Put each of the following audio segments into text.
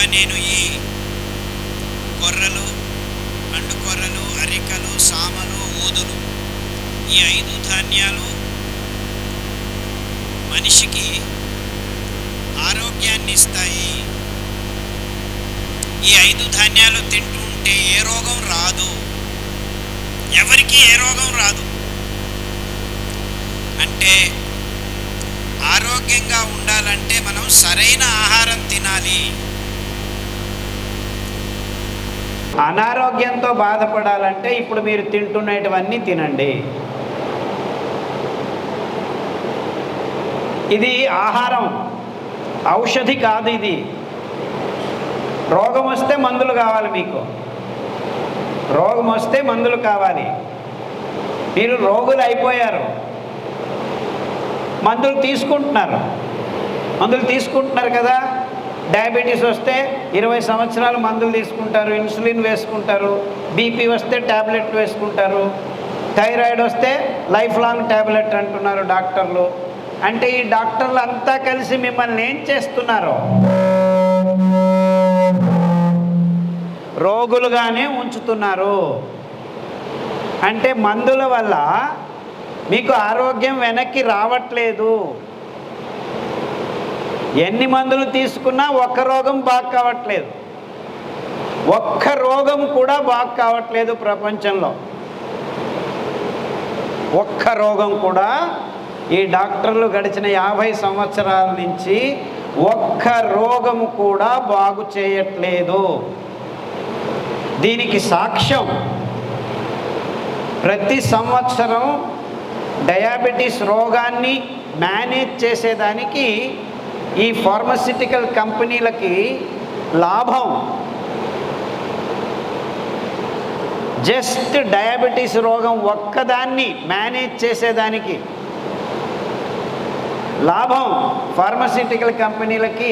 నేను ఈ కొర్రలు, అండు కొర్రలు, అరికలు, సామలు, ఊదులు, ఈ 5 ధాన్యాలు మనిషికి ఆరోగ్యాన్ని ఇస్తాయి. ఈ 5 ధాన్యాలు తింటూ ఉంటే ఏ రోగం రాదు, ఎవరికి ఏ రోగం రాదు. అంటే ఆరోగ్యంగా ఉండాలంటే మనం సరైన ఆహారం తినాలి. అనారోగ్యంతో బాధపడాలంటే ఇప్పుడు మీరు తింటున్నటువన్నీ తినండి. ఇది ఆహారం, ఔషధి కాదు. ఇది రోగం వస్తే మందులు కావాలి. మీకు రోగం వస్తే మందులు కావాలి. మీరు రోగులు అయిపోయారు, మందులు తీసుకుంటున్నారు కదా. డయాబెటీస్ వస్తే 20 సంవత్సరాలు మందులు తీసుకుంటారు, ఇన్సులిన్ వేసుకుంటారు. బీపీ వస్తే ట్యాబ్లెట్ వేసుకుంటారు. థైరాయిడ్ వస్తే లైఫ్ లాంగ్ ట్యాబ్లెట్ అంటున్నారు డాక్టర్లు. అంటే ఈ డాక్టర్లు అంతా కలిసి మిమ్మల్ని ఏం చేస్తున్నారు? రోగులుగానే ఉంచుతున్నారు. అంటే మందుల వల్ల మీకు ఆరోగ్యం వెనక్కి రావట్లేదు. ఎన్ని మందులు తీసుకున్నా ఒక్క రోగం బాగు కావట్లేదు. ఒక్క రోగం కూడా బాగు కావట్లేదు ప్రపంచంలో. ఒక్క రోగం కూడా ఈ డాక్టర్లు గడిచిన 50 సంవత్సరాల నుంచి ఒక్క రోగం కూడా బాగు చేయట్లేదు. దీనికి సాక్ష్యం ప్రతి సంవత్సరం డయాబెటీస్ రోగాన్ని మేనేజ్ చేసేదానికి ఈ ఫార్మస్యూటికల్ కంపెనీలకి లాభం. జస్ట్ డయాబెటీస్ రోగం ఒక్కదాన్ని మేనేజ్ చేసేదానికి లాభం ఫార్మస్యూటికల్ కంపెనీలకి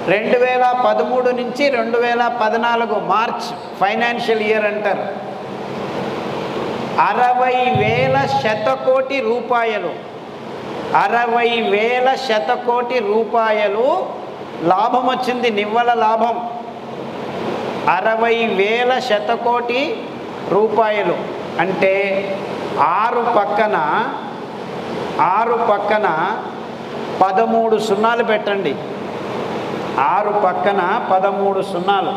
2013 నుంచి 2014 మార్చ్ ఫైనాన్షియల్ ఇయర్ అంటారు. 60,000 శతకోటి రూపాయలు, 60,000 శతకోటి రూపాయలు లాభం వచ్చింది. నివ్వల లాభం 60,000 శతకోటి రూపాయలు. అంటే 6 పక్కన 13 సున్నాలు పెట్టండి. 6 పక్కన 13 సున్నాలు.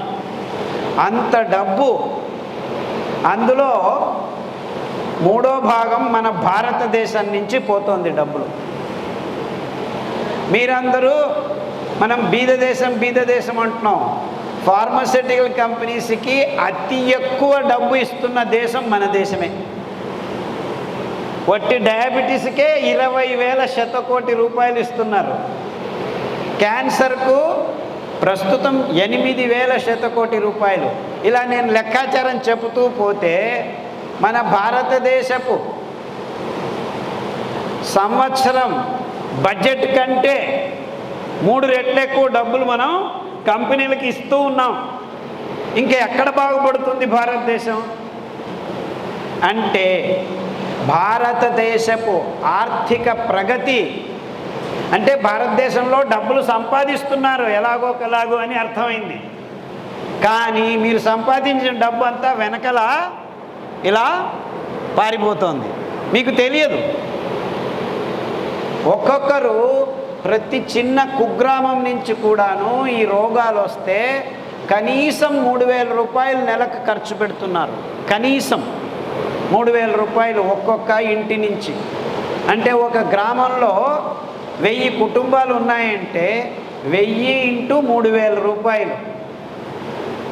అంత డబ్బు. అందులో 3వ భాగం మన భారతదేశం నుంచి పోతుంది డబ్బులు. మీరందరూ మనం బీద దేశం అంటున్నాం. ఫార్మస్యూటికల్ కంపెనీస్కి అతి ఎక్కువ డబ్బు ఇస్తున్న దేశం మన దేశమే. వట్టి డయాబెటీస్కే 20,000 శతకోటి రూపాయలు ఇస్తున్నారు. క్యాన్సర్కు ప్రస్తుతం 8,000 శతకోటి రూపాయలు. ఇలా నేను లెక్కాచారం చెబుతూ పోతే మన భారతదేశపు సంవత్సరం బడ్జెట్ కంటే 3 రెట్లు ఎక్కువ డబ్బులు మనం కంపెనీలకు ఇస్తూ ఉన్నాం. ఇంకా ఎక్కడ బాగుపడుతుంది భారతదేశం? అంటే భారతదేశపు ఆర్థిక ప్రగతి అంటే భారతదేశంలో డబ్బులు సంపాదిస్తున్నారు ఎలాగో అని అర్థమైంది. కానీ మీరు సంపాదించిన డబ్బు అంతా వెనకల ఇలా పారిపోతుంది, మీకు తెలియదు. ఒక్కొక్కరు ప్రతి చిన్న కుగ్రామం నుంచి కూడాను ఈ రోగాలు వస్తే కనీసం 3,000 రూపాయలు నెలకు ఖర్చు పెడుతున్నారు. కనీసం 3,000 రూపాయలు ఒక్కొక్క ఇంటి నుంచి. అంటే ఒక గ్రామంలో 1000 కుటుంబాలు ఉన్నాయంటే 1000 ఇంటూ 3,000 రూపాయలు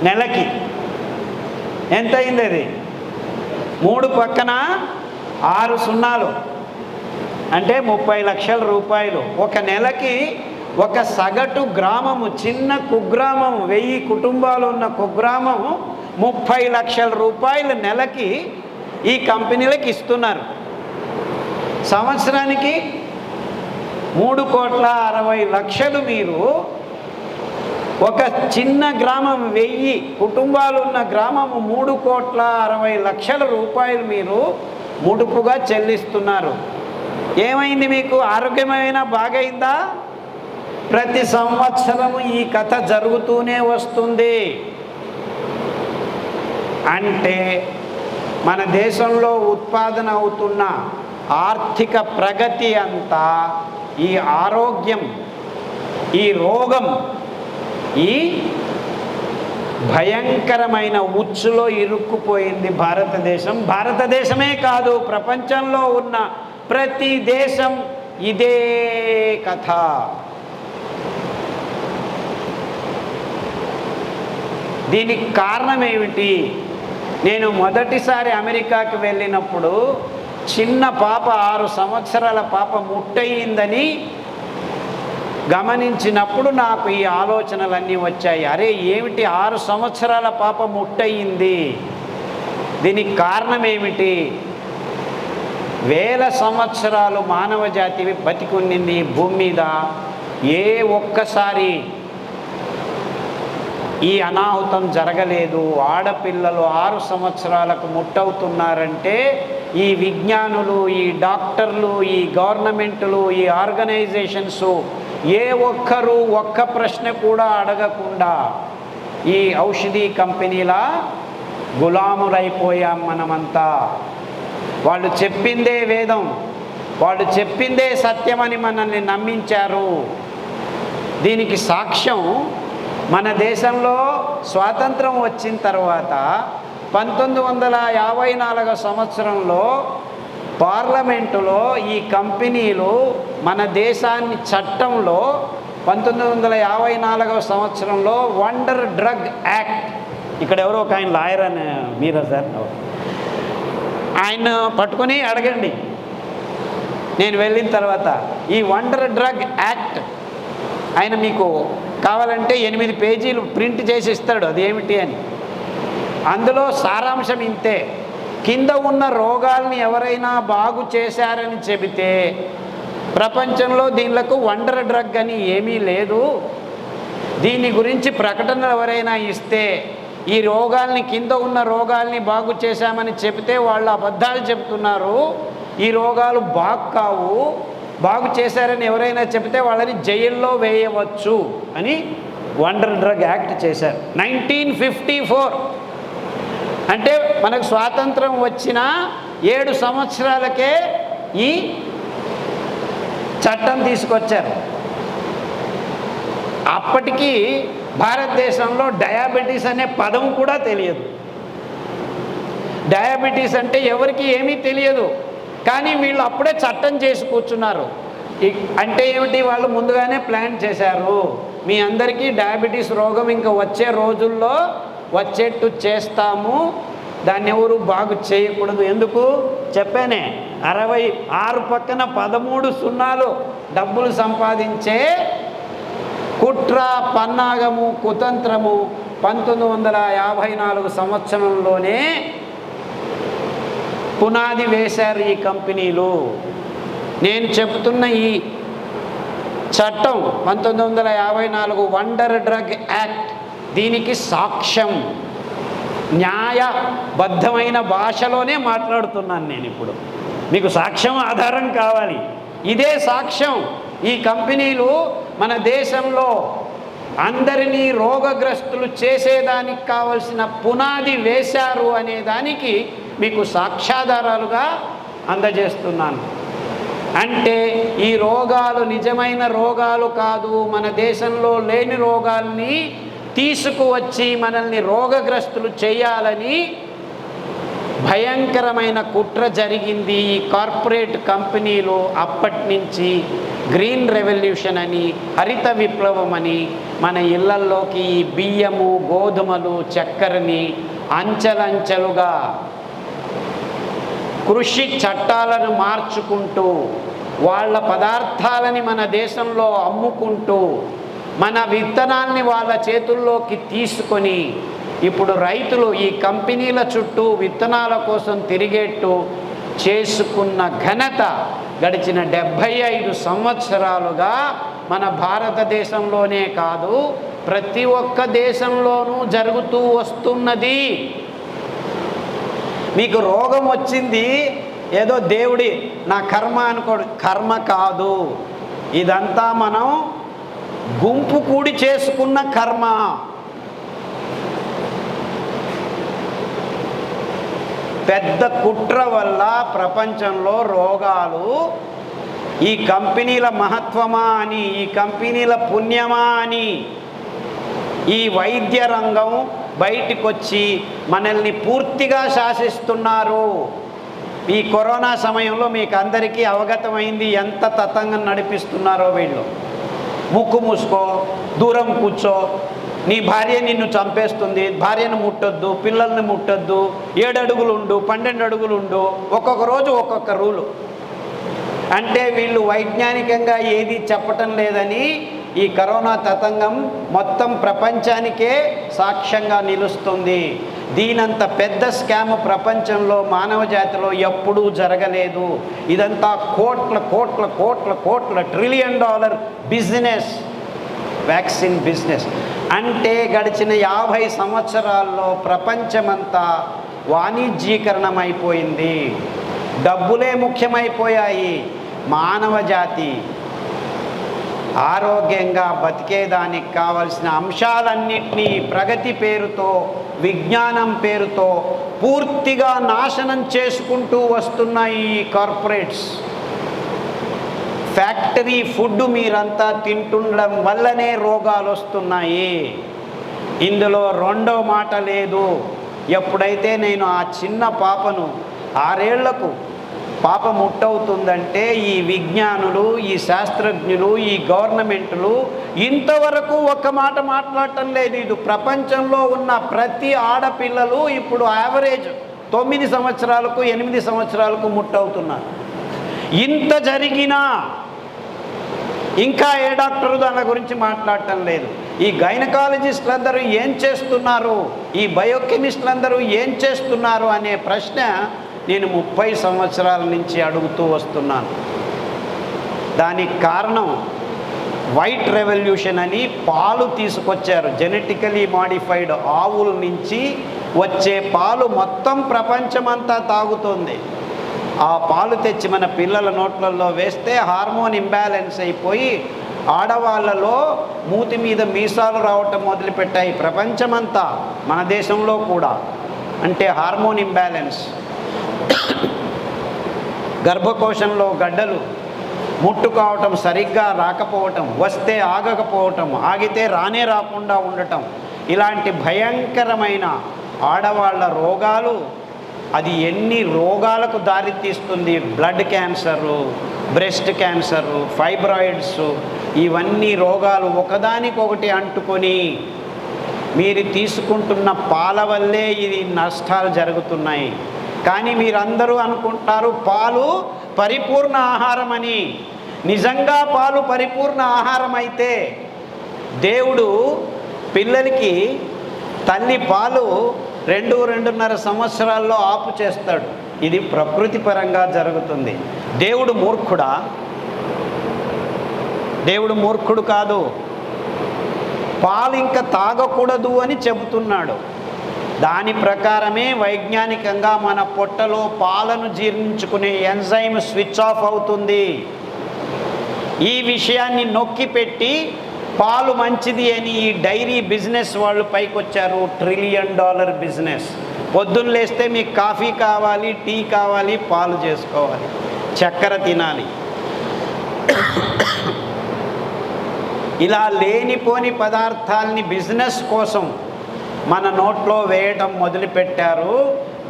నెలకి ఎంత అయింది? అది 3 పక్కన 6 సున్నాలు అంటే 30 లక్షల రూపాయలు. ఒక నెలకి ఒక సగటు గ్రామము, చిన్న కుగ్రామం, 1000 కుటుంబాలు ఉన్న కుగ్రామము 30 లక్షల రూపాయలు నెలకి ఈ కంపెనీలకు ఇస్తున్నారు. సంవత్సరానికి 3,60,00,000 మీరు ఒక చిన్న గ్రామం, 1000 కుటుంబాలు ఉన్న గ్రామము 3,60,00,000 రూపాయలు మీరు ముడుపుగా చెల్లిస్తున్నారు. ఏమైంది? మీకు ఆరోగ్యమైనా బాగైందా? ప్రతి సంవత్సరము ఈ కథ జరుగుతూనే వస్తుంది. అంటే మన దేశంలో ఉత్పాదన అవుతున్న ఆర్థిక ప్రగతి అంతా ఈ ఆరోగ్యం, ఈ రోగం, ఈ భయంకరమైన ఉచ్చులో ఇరుక్కుపోయింది భారతదేశం. భారతదేశమే కాదు, ప్రపంచంలో ఉన్న ప్రతి దేశం ఇదే కథ. దీనికి కారణం ఏమిటి? నేను మొదటిసారి అమెరికాకి వెళ్ళినప్పుడు చిన్న పాప, 6 సంవత్సరాల పాప ముట్టయిందని గమనించినప్పుడు నాకు ఈ ఆలోచనలన్నీ వచ్చాయి. అరే ఏమిటి 6 సంవత్సరాల పాప ముట్టయింది, దీనికి కారణం ఏమిటి? వేల సంవత్సరాలు మానవ జాతి బతికున్నింది భూమి మీద. ఏ ఒక్కసారి ఈ అనాహుతం జరగలేదు. ఆడపిల్లలు 6 సంవత్సరాలకు ముట్టవుతున్నారంటే ఈ విజ్ఞానులు, ఈ డాక్టర్లు, ఈ గవర్నమెంట్లు, ఈ ఆర్గనైజేషన్స్ ఏ ఒక్కరు ఒక్క ప్రశ్న కూడా అడగకుండా ఈ ఔషధీ కంపెనీల గులాములైపోయాం మనమంతా. వాళ్ళు చెప్పిందే వేదం, వాళ్ళు చెప్పిందే సత్యమని మనల్ని నమ్మించారు. దీనికి సాక్ష్యం మన దేశంలో స్వాతంత్రం వచ్చిన తర్వాత 1954 సంవత్సరంలో పార్లమెంటులో ఈ కంపెనీలు మన దేశాన్ని చట్టంలో 1954 సంవత్సరంలో వండర్ డ్రగ్ యాక్ట్, ఇక్కడ ఎవరో ఒక ఆయన లాయర్ అని మీరా సార్, ఆయన పట్టుకొని అడగండి నేను వెళ్ళిన తర్వాత. ఈ వండర్ డ్రగ్ యాక్ట్ ఆయన మీకు కావాలంటే 8 పేజీలు ప్రింట్ చేసి ఇస్తాడు అదేమిటి అని. అందులో సారాంశం ఇంతే: కింద ఉన్న రోగాల్ని ఎవరైనా బాగు చేశారని చెబితే ప్రపంచంలో దీనిలకు వండర్ డ్రగ్ అని ఏమీ లేదు. దీని గురించి ప్రకటనలు ఎవరైనా ఇస్తే ఈ రోగాల్ని, కింద ఉన్న రోగాల్ని బాగు చేశామని చెబితే వాళ్ళు అబద్ధాలు చెబుతున్నారు, ఈ రోగాలు కావు, బాగు చేశారని ఎవరైనా చెబితే వాళ్ళని జైల్లో వేయవచ్చు అని వండర్ డ్రగ్ యాక్ట్ చేశారు 1954. అంటే మనకు స్వాతంత్రం వచ్చిన 7 సంవత్సరాలకే ఈ చట్టం తీసుకొచ్చారు. అప్పటికి భారతదేశంలో డయాబెటీస్ అనే పదం కూడా తెలియదు. డయాబెటీస్ అంటే ఎవరికి ఏమీ తెలియదు. కానీ వీళ్ళు అప్పుడే చట్టం చేసి కూర్చున్నారు. అంటే ఏమిటి? వాళ్ళు ముందుగానే ప్లాన్ చేశారు, మీ అందరికీ డయాబెటీస్ రోగం ఇంకా వచ్చే రోజుల్లో వచ్చేట్టు చేస్తాము, దాన్ని ఎవరు బాగు చేయకూడదు. ఎందుకు చెప్పానే, 66 పక్కన 13 సున్నాలు డబ్బులు సంపాదించే కుట్ర, పన్నాగము, కుతంత్రము 1954 సంవత్సరంలోనే పునాది వేశారు ఈ కంపెనీలు. నేను చెబుతున్న ఈ చట్టం 1954 వండర్ డ్రగ్ యాక్ట్ దీనికి సాక్ష్యం. న్యాయబద్ధమైన భాషలోనే మాట్లాడుతున్నాను నేను ఇప్పుడు. మీకు సాక్ష్యం, ఆధారం కావాలి. ఇదే సాక్ష్యం. ఈ కంపెనీలు మన దేశంలో అందరినీ రోగగ్రస్తులు చేసేదానికి కావలసిన పునాది వేశారు అనే దానికి మీకు సాక్ష్యాధారాలుగా అందజేస్తున్నాను. అంటే ఈ రోగాలు నిజమైన రోగాలు కాదు, మన దేశంలో లేని రోగాల్ని తీసుకువచ్చి మనల్ని రోగగ్రస్తులు చేయాలని భయంకరమైన కుట్ర జరిగింది. ఈ కార్పొరేట్ కంపెనీలు అప్పటి నుంచి గ్రీన్ రెవల్యూషన్ అని, హరిత విప్లవం అని మన ఇళ్లల్లోకి ఈ బియ్యము, గోధుమలు, చక్కెరని అంచెలంచెలుగా కృషి చట్టాలను మార్చుకుంటూ వాళ్ళ పదార్థాలని మన దేశంలో అమ్ముకుంటూ మన విత్తనాల్ని వాళ్ళ చేతుల్లోకి తీసుకొని ఇప్పుడు రైతులు ఈ కంపెనీల చుట్టూ విత్తనాల కోసం తిరిగేట్టు చేసుకున్న ఘనత గడిచిన 75 సంవత్సరాలుగా మన భారతదేశంలోనే కాదు ప్రతి ఒక్క దేశంలోనూ జరుగుతూ వస్తున్నది. మీకు రోగం వచ్చింది ఏదో దేవుడి నా కర్మ అనుకోడు, కర్మ కాదు. ఇదంతా మనం గుంపు కూడి చేసుకున్న కర్మ. పెద్ద కుట్ర వల్ల ప్రపంచంలో రోగాలు ఈ కంపెనీల మహత్వమా అని, ఈ కంపెనీల పుణ్యమా అని ఈ వైద్య రంగం బయటికి వచ్చి మనల్ని పూర్తిగా శాసిస్తున్నారు. ఈ కరోనా సమయంలో మీకు అందరికీ అవగతమైంది ఎంత తతంగం నడిపిస్తున్నారో వీళ్ళు. ముక్కు మూసుకో, దూరం కూర్చో, నీ భార్య నిన్ను చంపేస్తుంది, భార్యను ముట్టొద్దు, పిల్లల్ని ముట్టొద్దు, 7 అడుగులు ఉండు, 12 అడుగులు ఉండు, ఒక్కొక్క రోజు ఒక్కొక్క రూలు. అంటే వీళ్ళు వైజ్ఞానికంగా ఏది చెప్పటం లేదని ఈ కరోనా తతంగం మొత్తం ప్రపంచానికే సాక్ష్యంగా నిలుస్తుంది. దీనంత పెద్ద స్కామ్ ప్రపంచంలో మానవ జాతిలో ఎప్పుడూ జరగలేదు. ఇదంతా కోట్ల కోట్ల కోట్ల కోట్ల $1 ట్రిలియన్ బిజినెస్, వ్యాక్సిన్ బిజినెస్. అంటే గడిచిన 50 సంవత్సరాల్లో ప్రపంచమంతా వాణిజ్యీకరణం అయిపోయింది. డబ్బులే ముఖ్యమైపోయాయి. మానవ జాతి ఆరోగ్యంగా బతికేదానికి కావలసిన అంశాలన్నింటినీ ప్రగతి పేరుతో, విజ్ఞానం పేరుతో పూర్తిగా నాశనం చేసుకుంటూ వస్తున్నాయి ఈ కార్పొరేట్స్. ఫ్యాక్టరీ ఫుడ్ మీరంతా తింటుండడం వల్లనే రోగాలు వస్తున్నాయి. ఇందులో రెండో మాట లేదు. ఎప్పుడైతే నేను ఆ చిన్న పాపను 6 ఏళ్లకు పాప ముట్టవుతుందంటే ఈ విజ్ఞానులు, ఈ శాస్త్రజ్ఞులు, ఈ గవర్నమెంట్లు ఇంతవరకు ఒక్క మాట మాట్లాడటం లేదు. ఇది ప్రపంచంలో ఉన్న ప్రతి ఆడపిల్లలు ఇప్పుడు యావరేజ్ 9 సంవత్సరాలకు 8 సంవత్సరాలకు ముట్టవుతున్నారు. ఇంత జరిగినా ఇంకా ఏ డాక్టరు దాని గురించి మాట్లాడటం లేదు. ఈ గైనకాలజిస్టులు అందరూ ఏం చేస్తున్నారు, ఈ బయోకెమిస్టులు అందరూ ఏం చేస్తున్నారు అనే ప్రశ్న నేను 30 సంవత్సరాల నుంచి అడుగుతూ వస్తున్నాను. దానికి కారణం వైట్ రెవల్యూషన్ అని పాలు తీసుకొచ్చారు. జెనెటికలీ మాడిఫైడ్ ఆవుల నుంచి వచ్చే పాలు మొత్తం ప్రపంచమంతా తాగుతుంది. ఆ పాలు తెచ్చి మన పిల్లల నోట్లలో వేస్తే హార్మోన్ ఇంబ్యాలెన్స్ అయిపోయి ఆడవాళ్ళలో మూతి మీద మీసాలు రావటం మొదలుపెట్టాయి ప్రపంచమంతా, మన దేశంలో కూడా. అంటే హార్మోన్ ఇంబ్యాలెన్స్. గర్భకోశంలో గడ్డలు, ముట్టు కావటం, సరిగ్గా రాకపోవటం, వస్తే ఆగకపోవటం, ఆగితే రానే రాకుండా ఉండటం, ఇలాంటి భయంకరమైన ఆడవాళ్ళ రోగాలు. అది ఎన్ని రోగాలకు దారితీస్తుంది. Blood cancer, breast cancer, fibroids, ఇవన్నీ రోగాలు ఒకదానికొకటి అంటుకొని మీరు తీసుకుంటున్న పాల వల్లే ఇది నష్టాలు జరుగుతున్నాయి. కానీ మీరందరూ అనుకుంటారు పాలు పరిపూర్ణ ఆహారం అని. నిజంగా పాలు పరిపూర్ణ ఆహారం అయితే దేవుడు పిల్లలకి తల్లి పాలు 2-2.5 సంవత్సరాల్లో ఆపు చేస్తాడు. ఇది ప్రకృతి పరంగా జరుగుతుంది. దేవుడు మూర్ఖుడా? దేవుడు మూర్ఖుడు కాదు. పాలు ఇంకా తాగకూడదు అని చెబుతున్నాడు. దాని ప్రకారమే వైజ్ఞానికంగా మన పొట్టలో పాలను జీర్ణించుకునే ఎంజైమ్ స్విచ్ ఆఫ్ అవుతుంది. ఈ విషయాన్ని నొక్కి పెట్టి పాలు మంచిది అని ఈ డైరీ బిజినెస్ వాళ్ళు పైకి వచ్చారు. $1 ట్రిలియన్ బిజినెస్. పొద్దున్న లేస్తే మీకు కాఫీ కావాలి, టీ కావాలి, పాలు చేసుకోవాలి, చక్కెర తినాలి. ఇలా లేనిపోని పదార్థాలని బిజినెస్ కోసం మన నోట్లో వేయటం మొదలుపెట్టారు.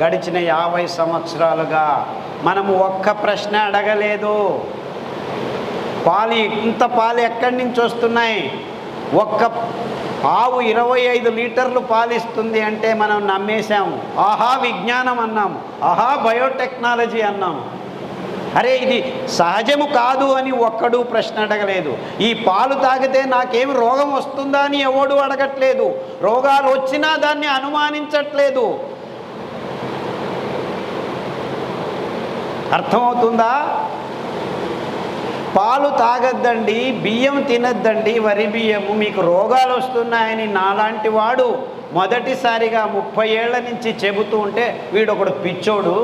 గడిచిన 50 సంవత్సరాలుగా మనము ఒక్క ప్రశ్న అడగలేదు. పాలు, ఇంత పాలు ఎక్కడి నుంచి వస్తున్నాయి? ఒక్క ఆవు 25 లీటర్లు పాలిస్తుంది అంటే మనం నమ్మేశాము. ఆహా విజ్ఞానం అన్నాము, ఆహా బయోటెక్నాలజీ అన్నాము. అరే ఇది సహజము కాదు అని ఒక్కడూ ప్రశ్న అడగలేదు. ఈ పాలు తాగితే నాకేమి రోగం వస్తుందా అని ఎవడు అడగట్లేదు. రోగాలు వచ్చినా దాన్ని అనుమానించట్లేదు. అర్థమవుతుందా? పాలు తాగద్దండి, బియ్యం తినద్దండి, వరి బియ్యము, మీకు రోగాలు వస్తున్నాయని నాలాంటి వాడు మొదటిసారిగా 30 ఏళ్ల నుంచి చెబుతూ ఉంటే వీడొకడు పిచ్చోడు.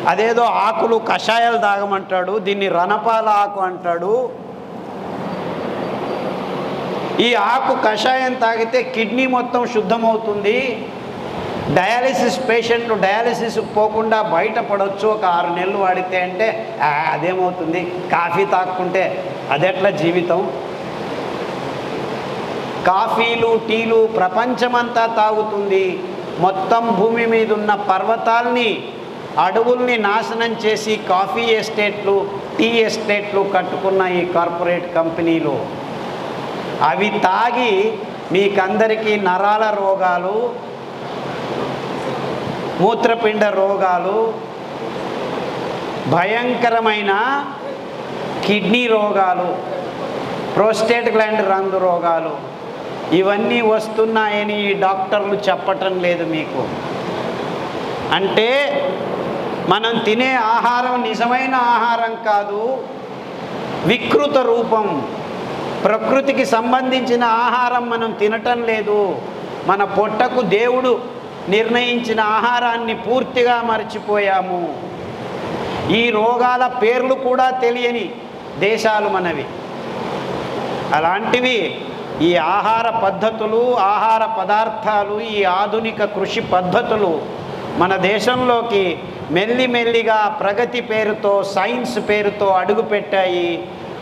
అదేదో ఆకులు కషాయాలు తాగమంటాడు, దీన్ని రణపాల ఆకు అంటాడు. ఈ ఆకు కషాయం తాగితే కిడ్నీ మొత్తం శుద్ధమవుతుంది, డయాలిసిస్ పేషెంట్లు డయాలిసిస్ పోకుండా బయటపడవచ్చు ఒక 6 నెలలు వాడితే అంటే అదేమవుతుంది, కాఫీ తాక్కుంటే అదెట్లా జీవితం? కాఫీలు టీలు ప్రపంచమంతా తాగుతుంది. మొత్తం భూమి మీద ఉన్న పర్వతాల్ని అడవుల్ని నాశనం చేసి కాఫీ ఎస్టేట్లు టీ ఎస్టేట్లు కట్టుకున్న ఈ కార్పొరేట్ కంపెనీలు అవి తాగి మీకందరికీ నరాల రోగాలు, మూత్రపిండ రోగాలు, భయంకరమైన కిడ్నీ రోగాలు, ప్రోస్టేట్ గ్లాండ్ రంధ్ర రోగాలు ఇవన్నీ వస్తున్నాయని ఈ డాక్టర్లు చెప్పటం లేదు మీకు. అంటే మనం తినే ఆహారం నిజమైన ఆహారం కాదు, వికృత రూపం. ప్రకృతికి సంబంధించిన ఆహారం మనం తినటం లేదు. మన పొట్టకు దేవుడు నిర్ణయించిన ఆహారాన్ని పూర్తిగా మర్చిపోయాము. ఈ రోగాల పేర్లు కూడా తెలియని దేశాలు మనవి. అలాంటివి ఈ ఆహార పద్ధతులు, ఆహార పదార్థాలు, ఈ ఆధునిక కృషి పద్ధతులు మన దేశంలోకి మెల్లిమెల్లిగా ప్రగతి పేరుతో, సైన్స్ పేరుతో అడుగుపెట్టాయి.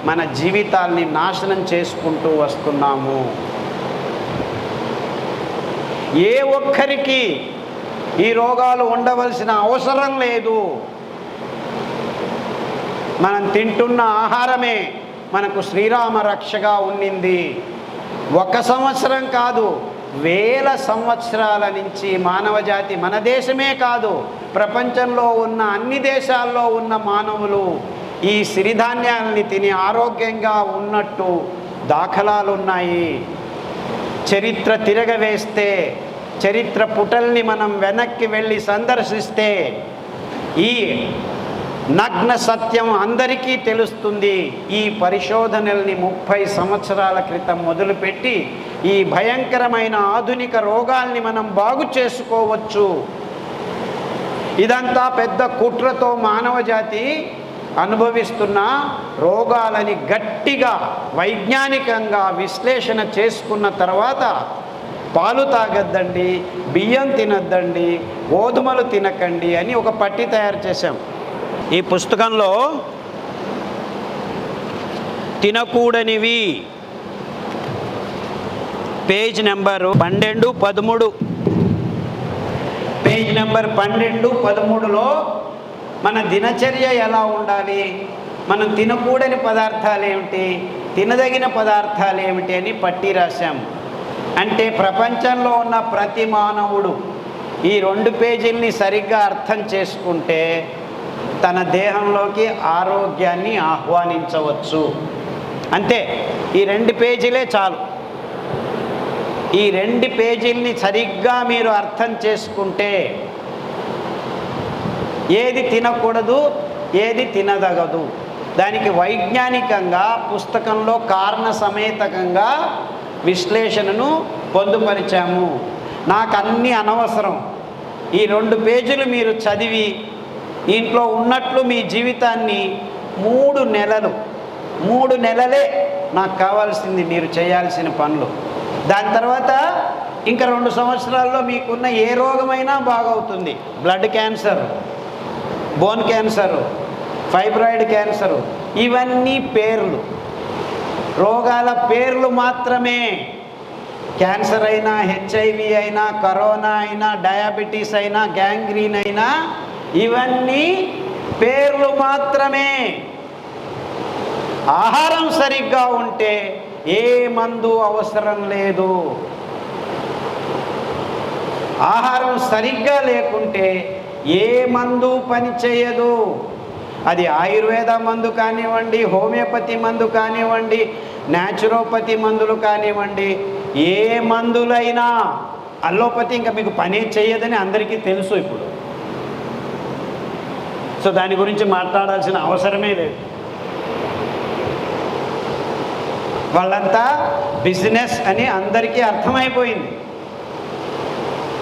మన జీవితాల్ని నాశనం చేసుకుంటూ వస్తున్నాము. ఏ ఒక్కరికి ఈ రోగాలు ఉండవలసిన అవసరం లేదు. మనం తింటున్న ఆహారమే మనకు శ్రీరామ రక్షగా ఉండింది. 1 సంవత్సరం కాదు, 1000 సంవత్సరాల నుంచి మానవజాతి, మన దేశమే కాదు ప్రపంచంలో ఉన్న అన్ని దేశాల్లో ఉన్న మానవులు ఈ సిరిధాన్యాలని తిని ఆరోగ్యంగా ఉన్నట్టు దాఖలాలు ఉన్నాయి. చరిత్ర తిరగవేస్తే, చరిత్ర పుటల్ని మనం వెనక్కి వెళ్ళి సందర్శిస్తే ఈ నగ్న సత్యం అందరికీ తెలుస్తుంది. ఈ పరిశోధనల్ని 30 సంవత్సరాల క్రితం మొదలుపెట్టి ఈ భయంకరమైన ఆధునిక రోగాల్ని మనం బాగు చేసుకోవచ్చు. ఇదంతా పెద్ద కుట్రతో మానవజాతి అనుభవిస్తున్న రోగాలని గట్టిగా వైజ్ఞానికంగా విశ్లేషణ చేసుకున్న తర్వాత పాలు తాగొద్దండి, బియ్యం తినొద్దండి, గోధుమలు తినకండి అని ఒక పట్టి తయారు చేశాం. ఈ పుస్తకంలో తినకూడనివి పేజ్ నెంబరు 12, 13, పేజ్ నెంబర్ 12, 13లో మన దినచర్య ఎలా ఉండాలి, మనం తినకూడని పదార్థాలు ఏమిటి, తినదగిన పదార్థాలు ఏమిటి అని పట్టి రాశాం. అంటే ప్రపంచంలో ఉన్న ప్రతి మానవుడు ఈ 2 పేజీల్ని సరిగ్గా అర్థం చేసుకుంటే తన దేహంలోకి ఆరోగ్యాన్ని ఆహ్వానించవచ్చు. అంతే, ఈ 2 పేజీలే చాలు. ఈ 2 పేజీల్ని సరిగ్గా మీరు అర్థం చేసుకుంటే ఏది తినకూడదు, ఏది తినదగదు, దానికి వైజ్ఞానికంగా పుస్తకంలో కారణ సమేతకంగా విశ్లేషణను పొందుపరిచాము. నాకు అన్నీ అనవసరం. ఈ 2 పేజీలు మీరు చదివి ఇంట్లో ఉన్నట్లు మీ జీవితాన్ని 3 నెలలు, 3 నెలలే నాకు కావాల్సింది మీరు చేయాల్సిన పనులు. దాని తర్వాత ఇంకా 2 సంవత్సరాల్లో మీకున్న ఏ రోగమైనా బాగవుతుంది. Blood cancer, bone cancer, fibroid cancer, ఇవన్నీ పేర్లు, రోగాల పేర్లు మాత్రమే. క్యాన్సర్ అయినా, హెచ్ఐవి అయినా, కరోనా అయినా, డయాబెటీస్ అయినా, గ్యాంగ్రీన్ అయినా, ఇవన్నీ పేర్లు మాత్రమే. ఆహారం సరిగ్గా ఉంటే ఏ మందు అవసరం లేదు. ఆహారం సరిగ్గా లేకుంటే ఏ మందు పని చేయదు. అది ఆయుర్వేద మందు కానివ్వండి, హోమియోపతి మందు కానివ్వండి, న్యాచురోపతి మందులు కానివ్వండి, ఏ మందులైనా. అల్లోపతి ఇంకా మీకు పని చేయదని అందరికీ తెలుసు ఇప్పుడు. సో దాని గురించి మాట్లాడాల్సిన అవసరమే లేదు. వాళ్ళంతా బిజినెస్ అని అందరికీ అర్థమైపోయింది.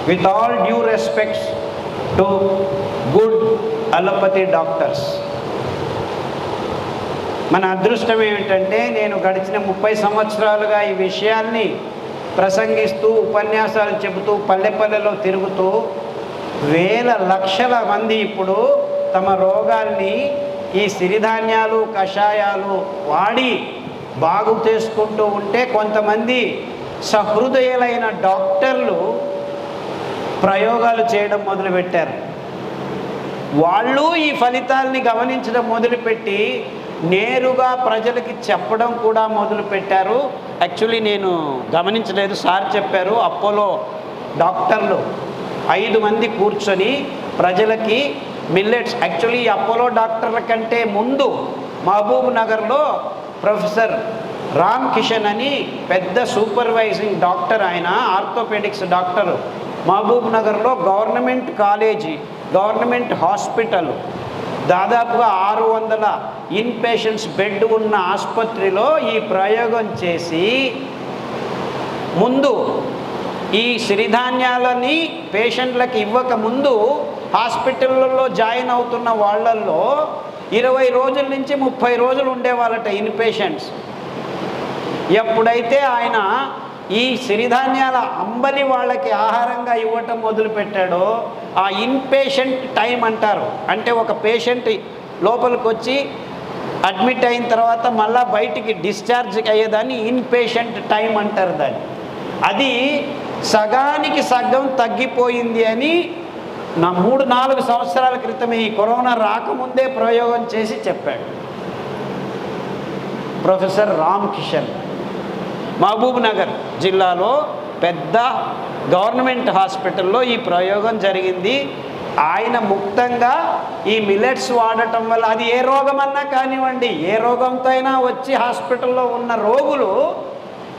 With all due respects to good allopathy doctors. మన అదృష్టం ఏమిటంటే నేను గడిచిన 30 సంవత్సరాలుగా ఈ విషయాన్ని ప్రసంగిస్తూ ఉపన్యాసాలు చెబుతూ పల్లెపల్లెలో తిరుగుతూ వేల లక్షల మంది ఇప్పుడు తమ రోగాల్ని ఈ సిరిధాన్యాలు కషాయాలు వాడి బాగు చేసుకుంటూ ఉంటే కొంతమంది సహృదయులైన డాక్టర్లు ప్రయోగాలు చేయడం మొదలుపెట్టారు. వాళ్ళు ఈ ఫలితాల్ని గమనించడం మొదలుపెట్టి నేరుగా ప్రజలకి చెప్పడం కూడా మొదలుపెట్టారు. యాక్చువల్లీ నేను గమనించలేదు, సార్ చెప్పారు. అపోలో డాక్టర్లు 5 మంది కూర్చొని ప్రజలకి మిల్లెట్స్, యాక్చువల్లీ అపోలో డాక్టర్ల కంటే ముందు మహబూబ్ నగర్లో ప్రొఫెసర్ రామ్ కిషన్ అని పెద్ద సూపర్వైజింగ్ డాక్టర్, ఆయన ఆర్థోపెడిక్స్ డాక్టర్, మహబూబ్ నగర్లో గవర్నమెంట్ కాలేజీ, గవర్నమెంట్ హాస్పిటల్, దాదాపుగా 600 ఇన్పేషెంట్స్ బెడ్ ఉన్న ఆసుపత్రిలో ఈ ప్రయోగం చేసి ముందు ఈ సిరిధాన్యాలని పేషెంట్లకు ఇవ్వక ముందు హాస్పిటల్లో జాయిన్ అవుతున్న వాళ్ళల్లో 20 రోజుల నుంచి 30 రోజులు ఉండేవాళ్ళట ఇన్పేషెంట్స్. ఎప్పుడైతే ఆయన ఈ సిరిధాన్యాల అంబలి వాళ్ళకి ఆహారంగా ఇవ్వటం మొదలుపెట్టాడో ఆ ఇన్పేషెంట్ టైం అంటారు, అంటే ఒక పేషెంట్ లోపలికి వచ్చి అడ్మిట్ అయిన తర్వాత మళ్ళీ బయటికి డిశ్చార్జ్ అయ్యేదాన్ని ఇన్పేషెంట్ టైం అంటారు దాన్ని. అది సగానికి సగం తగ్గిపోయింది అని నా 3-4 సంవత్సరాల క్రితమే ఈ కరోనా రాకముందే ప్రయోగం చేసి చెప్పాడు ప్రొఫెసర్ రామ్ కిషన్. మహబూబ్ నగర్ జిల్లాలో పెద్ద గవర్నమెంట్ హాస్పిటల్లో ఈ ప్రయోగం జరిగింది. ఆయన ముక్తంగా ఈ మిల్లెట్స్ వాడటం వల్ల అది ఏ రోగమన్నా కానివ్వండి, ఏ రోగంతో అయినా వచ్చి హాస్పిటల్లో ఉన్న రోగులు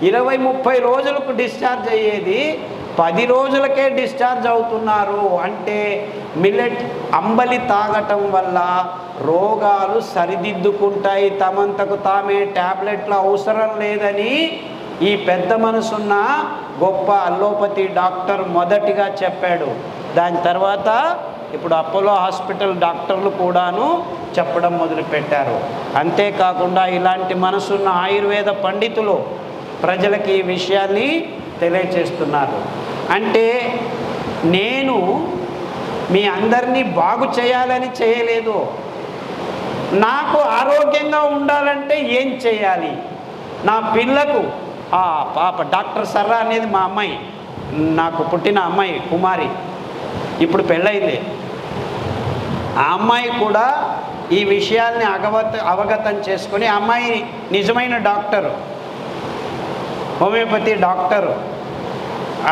20-30 రోజులకు డిశ్చార్జ్ అయ్యేది 10 రోజులకే డిశ్చార్జ్ అవుతున్నారు. అంటే మిల్లెట్ అంబలి తాగటం వల్ల రోగాలు సరిదిద్దుకుంటాయి, తమంతకు తామే ట్యాబ్లెట్ల అవసరం లేదని ఈ పెద్ద మనసున్న గొప్ప అల్లోపతి డాక్టర్ మొదటిగా చెప్పాడు. దాని తర్వాత ఇప్పుడు అపోలో హాస్పిటల్ డాక్టర్లు కూడాను చెప్పడం మొదలుపెట్టారు. అంతేకాకుండా ఇలాంటి మనసున్న ఆయుర్వేద పండితులు ప్రజలకి ఈ విషయాన్ని తెలియచేస్తున్నారు. అంటే నేను మీ అందరినీ బాగు చేయాలని చేయలేదు, నాకు ఆరోగ్యంగా ఉండాలంటే ఏం చేయాలి. నా పిల్లకు పాప డాక్టర్ సర్రా అనేది మా అమ్మాయి, నాకు పుట్టిన అమ్మాయి కుమారి, ఇప్పుడు పెళ్ళయింది. ఆ అమ్మాయి కూడా ఈ విషయాల్ని అవగతం చేసుకొని, ఆ అమ్మాయి నిజమైన డాక్టరు, హోమియోపతి డాక్టరు,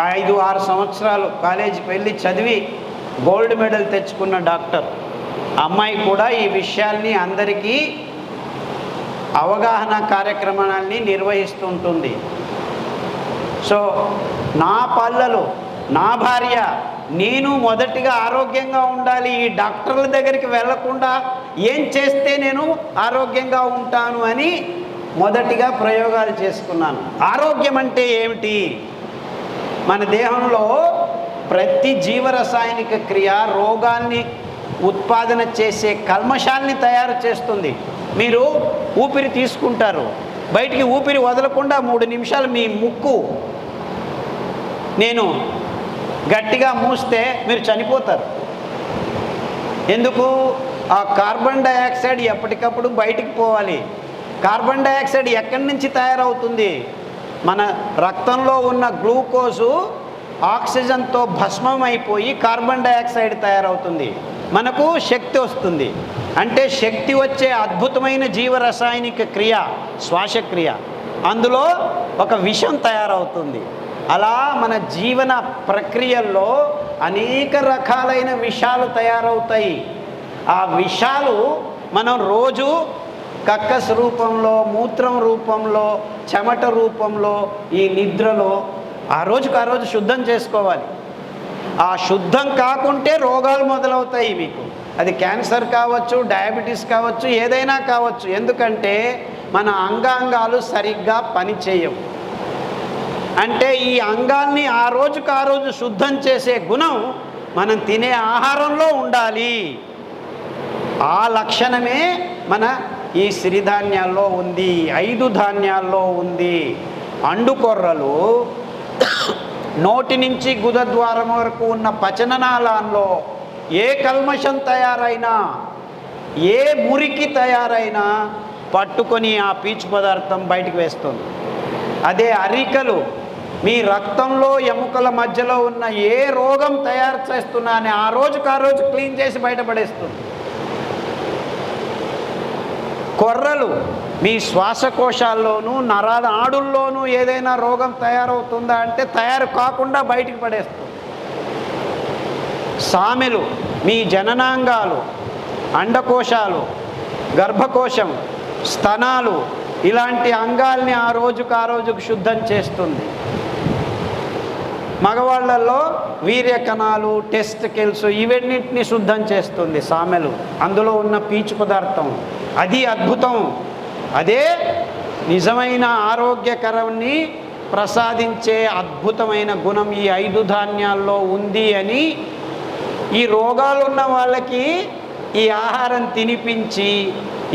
5-6 సంవత్సరాలు కాలేజీకి వెళ్ళి చదివి గోల్డ్ మెడల్ తెచ్చుకున్న డాక్టర్. అమ్మాయి కూడా ఈ విషయాల్ని అందరికీ అవగాహన కార్యక్రమాన్ని నిర్వహిస్తుంటుంది. సో నా పల్లలు, నా భార్య, నేను మొదటిగా ఆరోగ్యంగా ఉండాలి, ఈ డాక్టర్ల దగ్గరికి వెళ్ళకుండా ఏం చేస్తే నేను ఆరోగ్యంగా ఉంటాను అని మొదటిగా ప్రయోగాలు చేసుకున్నాను. ఆరోగ్యం అంటే ఏమిటి? మన దేహంలో ప్రతి జీవరసాయనిక క్రియ రోగాన్ని ఉత్పాదన చేసే కల్మషాల్ని తయారు చేస్తుంది. మీరు ఊపిరి తీసుకుంటారు, బయటికి ఊపిరి వదలకుండా 3 నిమిషాలు మీ ముక్కు నేను గట్టిగా మూస్తే మీరు చనిపోతారు. ఎందుకు? ఆ కార్బన్ డయాక్సైడ్ ఎప్పటికప్పుడు బయటికి పోవాలి. కార్బన్ డయాక్సైడ్ ఎక్కడి నుంచి తయారవుతుంది? మన రక్తంలో ఉన్న గ్లూకోజు ఆక్సిజన్తో భస్మం అయిపోయి కార్బన్ డయాక్సైడ్ తయారవుతుంది, మనకు శక్తి వస్తుంది. అంటే శక్తి వచ్చే అద్భుతమైన జీవరసాయనిక క్రియ శ్వాసక్రియ, అందులో ఒక విషం తయారవుతుంది. అలా మన జీవన ప్రక్రియల్లో అనేక రకాలైన విషాలు తయారవుతాయి. ఆ విషాలు మనం రోజు కక్కస్ రూపంలో, మూత్రం రూపంలో, చెమట రూపంలో, ఈ నిద్రలో ఆ రోజు శుద్ధం చేసుకోవాలి. ఆ శుద్ధం కాకుంటే రోగాలు మొదలవుతాయి మీకు. అది క్యాన్సర్ కావచ్చు, డయాబెటీస్ కావచ్చు, ఏదైనా కావచ్చు. ఎందుకంటే మన అంగాంగాలు సరిగ్గా పనిచేయవు. అంటే ఈ అంగాల్ని ఆ రోజు శుద్ధం చేసే గుణం మనం తినే ఆహారంలో ఉండాలి. ఆ లక్షణమే మన ఈ సిరిధాన్యాల్లో ఉంది, 5 ధాన్యాల్లో ఉంది. అండుకొర్రలు నోటి నుంచి గుదద్వారం వరకు ఉన్న పచననాళాల్లో ఏ కల్మషం తయారైనా, ఏ మురికి తయారైనా పట్టుకొని ఆ పీచు పదార్థం బయటికి వేస్తుంది. అదే అరికలు మీ రక్తంలో ఎముకల మధ్యలో ఉన్న ఏ రోగం తయారు చేస్తున్నా అని ఆ రోజు క్లీన్ చేసి బయటపడేస్తుంది. కొర్రలు మీ శ్వాసకోశాల్లోనూ నరాల ఆడుల్లోనూ ఏదైనా రోగం తయారవుతుందా అంటే తయారు కాకుండా బయటికి పడేస్తుంది. సామెలు మీ జననాంగాలు, అండకోశాలు, గర్భకోశం, స్తనాలు ఇలాంటి అంగాల్ని ఆ రోజుకు శుద్ధం చేస్తుంది. మగవాళ్ళల్లో వీర్యకణాలు, టెస్టికల్స్ ఇవన్నింటినీ శుద్ధం చేస్తుంది సామెలు. అందులో ఉన్న పీచు పదార్థం అది అద్భుతం. అదే నిజమైన ఆరోగ్యకరాన్ని ప్రసాదించే అద్భుతమైన గుణం ఈ 5 ధాన్యాల్లో ఉంది అని ఈ రోగాలు ఉన్న వాళ్ళకి ఈ ఆహారం తినిపించి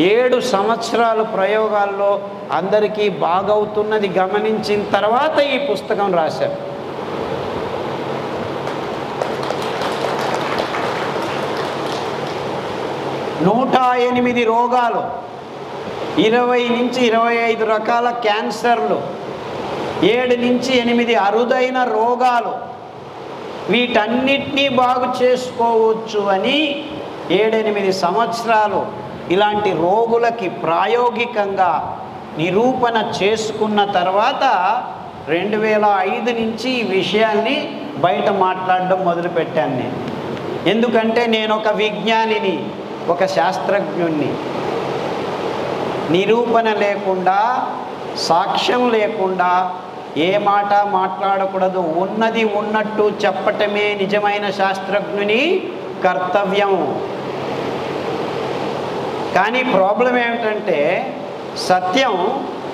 7 సంవత్సరాలు ప్రయోగాల్లో అందరికీ బాగవుతున్నది గమనించిన తర్వాత ఈ పుస్తకం రాశారు. నూట 8 రోగాలు, 20 నుంచి 25 రకాల క్యాన్సర్లు, 7 నుంచి 8 అరుదైన రోగాలు, వీటన్నిటినీ బాగు చేసుకోవచ్చు అని 7-8 సంవత్సరాలు ఇలాంటి రోగులకి ప్రాయోగికంగా నిరూపణ చేసుకున్న తర్వాత 2005 నుంచి ఈ విషయాన్ని బయట మాట్లాడడం మొదలుపెట్టాను నేను. ఎందుకంటే నేను ఒక విజ్ఞానిని, ఒక శాస్త్రజ్ఞుణ్ణి. నిరూపణ లేకుండా, సాక్ష్యం లేకుండా ఏ మాట మాట్లాడకూడదు. ఉన్నది ఉన్నట్టు చెప్పటమే నిజమైన శాస్త్రజ్ఞుని కర్తవ్యం. కానీ ప్రాబ్లం ఏమిటంటే సత్యం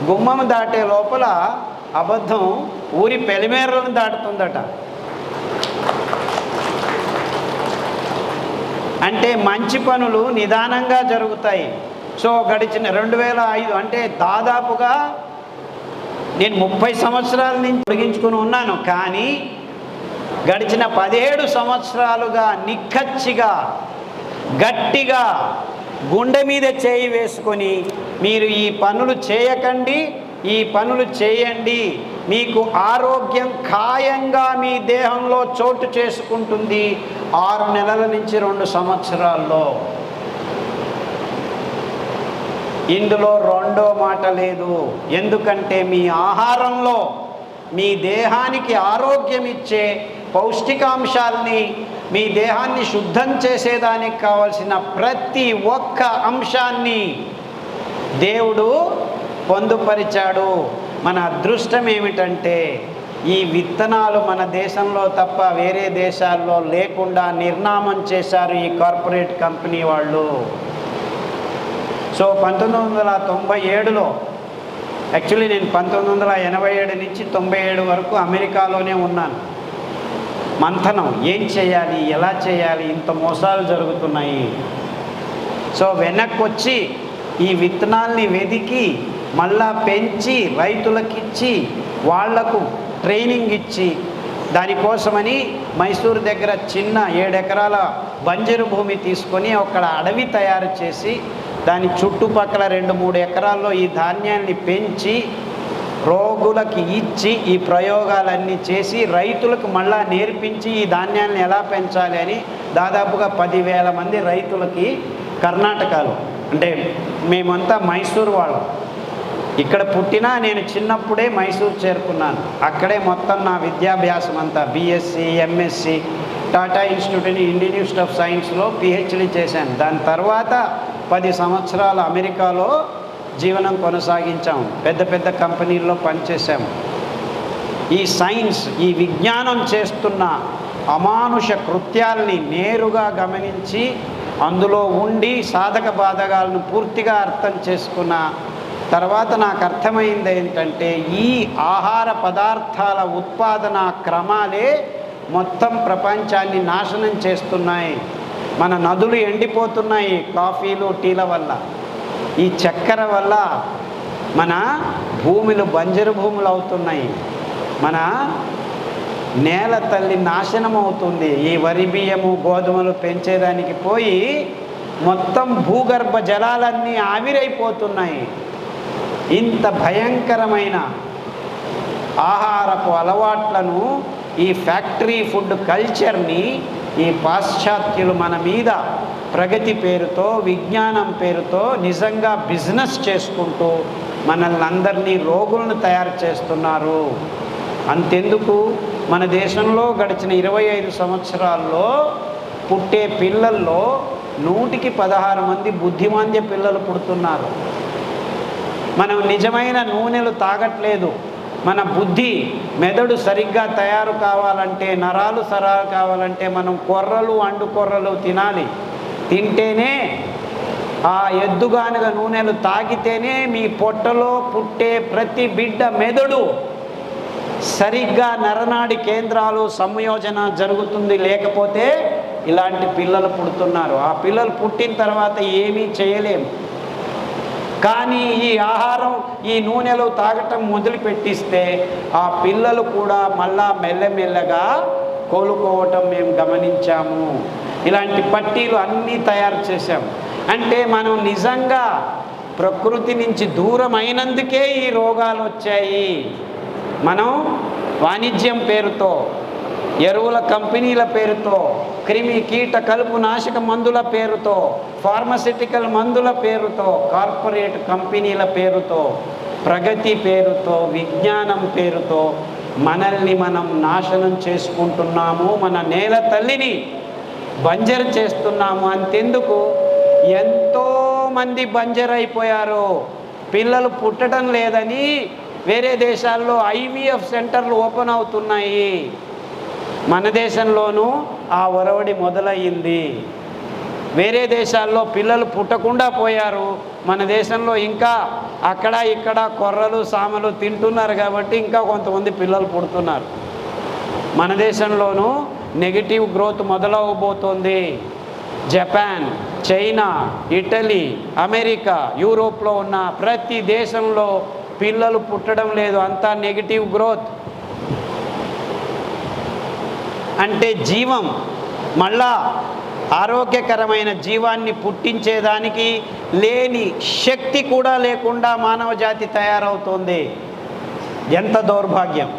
గుమ్మం దాటే లోపల అబద్ధం ఊరి పెలిమేరలను దాటుతుందట. అంటే మంచి పనులు నిదానంగా జరుగుతాయి. సో గడిచిన 2005 అంటే దాదాపుగా నేను 30 సంవత్సరాల నుంచి పొడిగించుకుని ఉన్నాను. కానీ గడిచిన 17 సంవత్సరాలుగా నిక్కచ్చిగా గట్టిగా గుండె మీద చేయి వేసుకొని మీరు ఈ పనులు చేయకండి, ఈ పనులు చేయండి, మీకు ఆరోగ్యం ఖాయంగా మీ దేహంలో చోటు చేసుకుంటుంది 6 నెలల నుంచి 2 సంవత్సరాల్లో. ఇందులో రెండో మాట లేదు. ఎందుకంటే మీ ఆహారంలో మీ దేహానికి ఆరోగ్యం ఇచ్చే పౌష్టికాంశాలని, మీ దేహాన్ని శుద్ధం చేసేదానికి కావలసిన ప్రతి ఒక్క అంశాన్ని దేవుడు పొందుపరిచాడు. మన అదృష్టం ఏమిటంటే ఈ విత్తనాలు మన దేశంలో తప్ప వేరే దేశాల్లో లేకుండా నిర్నామం చేశారు ఈ కార్పొరేట్ కంపెనీ వాళ్ళు. సో 1997లో యాక్చువల్లీ నేను 1987 నుంచి 97 వరకు అమెరికాలోనే ఉన్నాను. మంథనం ఏం చేయాలి, ఎలా చేయాలి, ఇంత మోసాలు జరుగుతున్నాయి. సో వెనక్కి వచ్చి ఈ విత్తనాల్ని వెదికి మళ్ళా పెంచి రైతులకిచ్చి వాళ్లకు ట్రైనింగ్ ఇచ్చి దానికోసమని మైసూరు దగ్గర చిన్న 7 ఎకరాల బంజరు భూమి తీసుకొని అక్కడ అడవి తయారు చేసి దాని చుట్టుపక్కల 2-3 ఎకరాల్లో ఈ ధాన్యాన్ని పెంచి రోగులకి ఇచ్చి ఈ ప్రయోగాలన్నీ చేసి రైతులకు మళ్ళా నేర్పించి ఈ ధాన్యాన్ని ఎలా పెంచాలి అని దాదాపుగా 10,000 మంది రైతులకి కర్ణాటకలో, అంటే మేమంతా మైసూరు వాళ్ళం. ఇక్కడ పుట్టినా నేను చిన్నప్పుడే మైసూరు చేరుకున్నాను. అక్కడే మొత్తం నా విద్యాభ్యాసం అంతా BSc, MSc, Tata institute Indian institute of సైన్స్లో పిహెచ్డి చేశాను. దాని తర్వాత 10 సంవత్సరాలు అమెరికాలో జీవనం కొనసాగించాం. పెద్ద పెద్ద కంపెనీల్లో పనిచేసాము. ఈ సైన్స్, ఈ విజ్ఞానం చేస్తున్న అమానుష కృత్యాల్ని నేరుగా గమనించి అందులో ఉండి సాధక బాధకాలను పూర్తిగా అర్థం చేసుకున్న తర్వాత నాకు అర్థమైంది ఏంటంటే ఈ ఆహార పదార్థాల ఉత్పాదన క్రమాలే మొత్తం ప్రపంచాన్ని నాశనం చేస్తున్నాయి. మన నదులు ఎండిపోతున్నాయి కాఫీలు, టీల వల్ల. ఈ చక్కెర వల్ల మన భూములు బంజరు భూములు అవుతున్నాయి, మన నేల తల్లి నాశనం అవుతుంది. ఈ వరి బియ్యము గోధుమలు పెంచేదానికి పోయి మొత్తం భూగర్భ జలాలన్నీ ఆవిరైపోతున్నాయి. ఇంత భయంకరమైన ఆహారపు అలవాట్లను, ఈ ఫ్యాక్టరీ ఫుడ్ కల్చర్ని ఈ పాశ్చాత్యులు మన మీద ప్రగతి పేరుతో, విజ్ఞానం పేరుతో నిజంగా బిజినెస్ చేసుకుంటూ మనల్ని అందరినీ రోగులను తయారు చేస్తున్నారు. అంతెందుకు, మన దేశంలో గడిచిన 25 సంవత్సరాల్లో పుట్టే పిల్లల్లో 100కి 16 మంది బుద్ధిమాంద్య పిల్లలు పుడుతున్నారు. మనం నిజమైన నూనెలు తాగట్లేదు. మన బుద్ధి, మెదడు సరిగ్గా తయారు కావాలంటే, నరాలు సరాలు కావాలంటే మనం కొర్రలు, అండు కొర్రలు తినాలి. తింటేనే, ఆ ఎద్దుగానుగ నూనెలు తాగితేనే మీ పొట్టలో పుట్టే ప్రతి బిడ్డ మెదడు సరిగ్గా నరనాడి కేంద్రాలు సంయోజన జరుగుతుంది. లేకపోతే ఇలాంటి పిల్లలు పుడుతున్నారు. ఆ పిల్లలు పుట్టిన తర్వాత ఏమీ చేయలేము. కానీ ఈ ఆహారం, ఈ నూనెలు తాగటం మొదలుపెట్టిస్తే ఆ పిల్లలు కూడా మళ్ళా మెల్లమెల్లగా కోలుకోవటం మేము గమనించాము. ఇలాంటి పట్టీలు అన్నీ తయారు చేశాము. అంటే మనం నిజంగా ప్రకృతి నుంచి దూరం అయినందుకే ఈ రోగాలు వచ్చాయి. మనం వాణిజ్యం పేరుతో, ఎరువుల కంపెనీల పేరుతో, క్రిమి కీట కలుపు నాశక మందుల పేరుతో, ఫార్మసిటికల్ మందుల పేరుతో, కార్పొరేట్ కంపెనీల పేరుతో, ప్రగతి పేరుతో, విజ్ఞానం పేరుతో మనల్ని మనం నాశనం చేసుకుంటున్నాము. మన నేల తల్లిని బంజరు చేస్తున్నాము. అంతెందుకు, ఎంతోమంది బంజరైపోయారు. పిల్లలు పుట్టడం లేదని వేరే దేశాల్లో IVF సెంటర్లు ఓపెన్ అవుతున్నాయి. మన దేశంలోనూ ఆ ఒరవడి మొదలయ్యింది. వేరే దేశాల్లో పిల్లలు పుట్టకుండా పోయారు. మన దేశంలో ఇంకా అక్కడ ఇక్కడ కొర్రలు సామలు తింటున్నారు కాబట్టి ఇంకా కొంతమంది పిల్లలు పుడుతున్నారు. మన దేశంలోనూ నెగిటివ్ గ్రోత్ మొదలవబోతోంది. జపాన్, చైనా, ఇటలీ, అమెరికా, యూరోప్లో ఉన్న ప్రతి దేశంలో పిల్లలు పుట్టడం లేదు. అంతా నెగిటివ్ గ్రోత్. అంటే జీవం, మళ్ళా ఆరోగ్యకరమైన జీవాన్ని పుట్టించేదానికి లేని శక్తి కూడా లేకుండా మానవ జాతి తయారవుతోంది. ఎంత దౌర్భాగ్యం!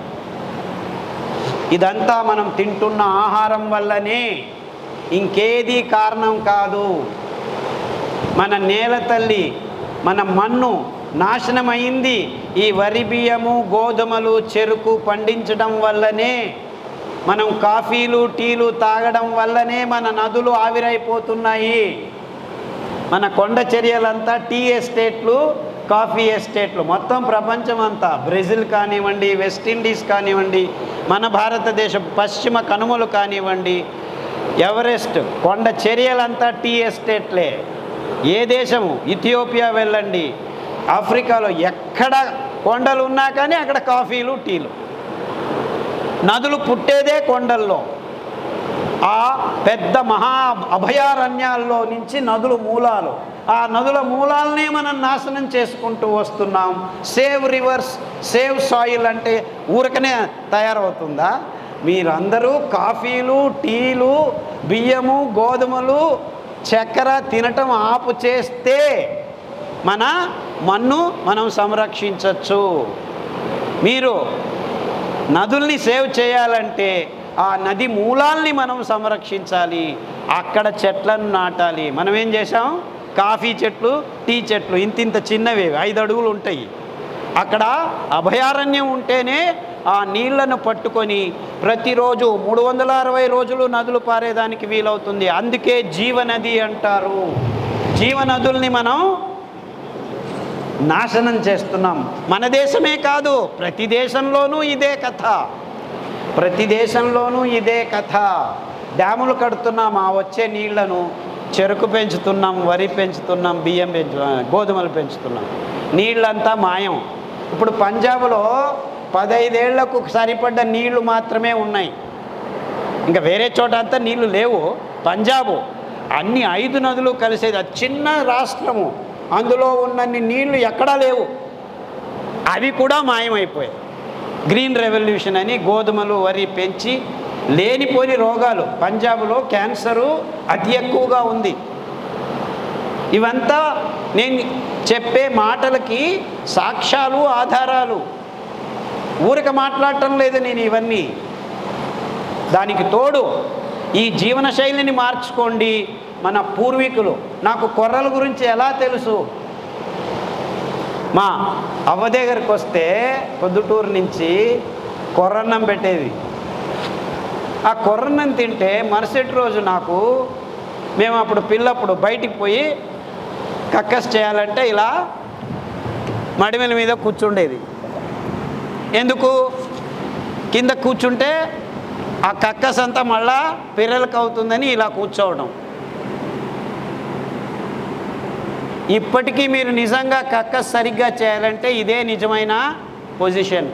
ఇదంతా మనం తింటున్న ఆహారం వల్లనే, ఇంకేదీ కారణం కాదు. మన నేల తల్లి, మన మన్ను నాశనమైంది ఈ వరి బియ్యము గోధుమలు చెరుకు పండించడం వల్లనే. మనం కాఫీలు టీలు తాగడం వల్లనే మన నదులు ఆవిరైపోతున్నాయి. మన కొండ చర్యలంతా టీ ఎస్టేట్లు, కాఫీ ఎస్టేట్లు, మొత్తం ప్రపంచం అంతా, బ్రెజిల్ కానివ్వండి, వెస్టిండీస్ కానివ్వండి, మన భారతదేశం పశ్చిమ కనుమలు కానివ్వండి, ఎవరెస్ట్ కొండ చర్యలంతా టీ ఎస్టేట్లే. ఏ దేశము, ఇథియోపియా వెళ్ళండి, ఆఫ్రికాలో ఎక్కడ కొండలు ఉన్నా కానీ అక్కడ కాఫీలు టీలు. నదులు పుట్టేదే కొండల్లో. ఆ పెద్ద మహా అభయారణ్యాల్లో నుంచి నదులు మూలాలు. ఆ నదుల మూలాలనే మనం నాశనం చేసుకుంటూ వస్తున్నాం. సేవ్ రివర్స్, సేవ్ సాయిల్ అంటే ఊరకనే తయారవుతుందా? మీరందరూ కాఫీలు టీలు బియ్యము గోధుమలు చక్కెర తినటం ఆపు చేస్తే మన మన్ను మనం సంరక్షించవచ్చు. మీరు నదుల్ని సేవ్ చేయాలంటే ఆ నది మూలాల్ని మనం సంరక్షించాలి. అక్కడ చెట్లను నాటాలి. మనం ఏం చేసాం, కాఫీ చెట్లు టీ చెట్లు ఇంతింత చిన్నవి 5 అడుగులు ఉంటాయి. అక్కడ అభయారణ్యం ఉంటేనే ఆ నీళ్లను పట్టుకొని ప్రతిరోజు 360 రోజులు నదులు పారేదానికి వీలవుతుంది. అందుకే జీవనది అంటారు. జీవనదుల్ని మనం నాశనం చేస్తున్నాం. మన దేశమే కాదు, ప్రతి దేశంలోనూ ఇదే కథ. ప్రతి దేశంలోనూ ఇదే కథ. డ్యాములు కడుతున్నాం, ఆ వచ్చే నీళ్లను చెరుకు పెంచుతున్నాం, వరి పెంచుతున్నాం, బియ్యం పెంచుతున్నాం, గోధుమలు పెంచుతున్నాం. నీళ్ళంతా మాయం. ఇప్పుడు పంజాబ్లో 15 ఏళ్లకు సరిపడ్డ నీళ్లు మాత్రమే ఉన్నాయి. ఇంకా వేరే చోట అంతా నీళ్లు లేవు. పంజాబు అన్ని 5 నదులు కలిసేది. అది చిన్న రాష్ట్రము. అందులో ఉన్నన్ని నీళ్లు ఎక్కడా లేవు, అవి కూడా మాయమైపోయాయి. గ్రీన్ రెవల్యూషన్ అని గోధుమలు వరి పెంచి లేనిపోని రోగాలు, పంజాబ్లో క్యాన్సరు అతి ఎక్కువగా ఉంది. ఇవంతా నేను చెప్పే మాటలకి సాక్ష్యాలు, ఆధారాలు, ఊరిక మాట్లాడటం లేదు నేను ఇవన్నీ. దానికి తోడు ఈ జీవన శైలిని మార్చుకోండి. మన పూర్వీకులు, నాకు కొర్రల గురించి ఎలా తెలుసు, మా అవ్వ దగ్గరికి వస్తే పొద్దుటూరు నుంచి కొర్రన్నం పెట్టేది. ఆ కొర్రన్నం తింటే మరుసటి రోజు నాకు, మేము అప్పుడు పిల్లప్పుడు బయటికి పోయి కక్కస్ చేయాలంటే ఇలా మడిమెల మీద కూర్చుండేది. ఎందుకు? కింద కూర్చుంటే ఆ కక్కస్ అంతా మళ్ళా పిర్రలకు అవుతుందని ఇలా కూర్చోవడం. ఇప్పటికీ మీరు నిజంగా కక్కస్ సరిగ్గా చేయాలంటే ఇదే నిజమైన పొజిషన్.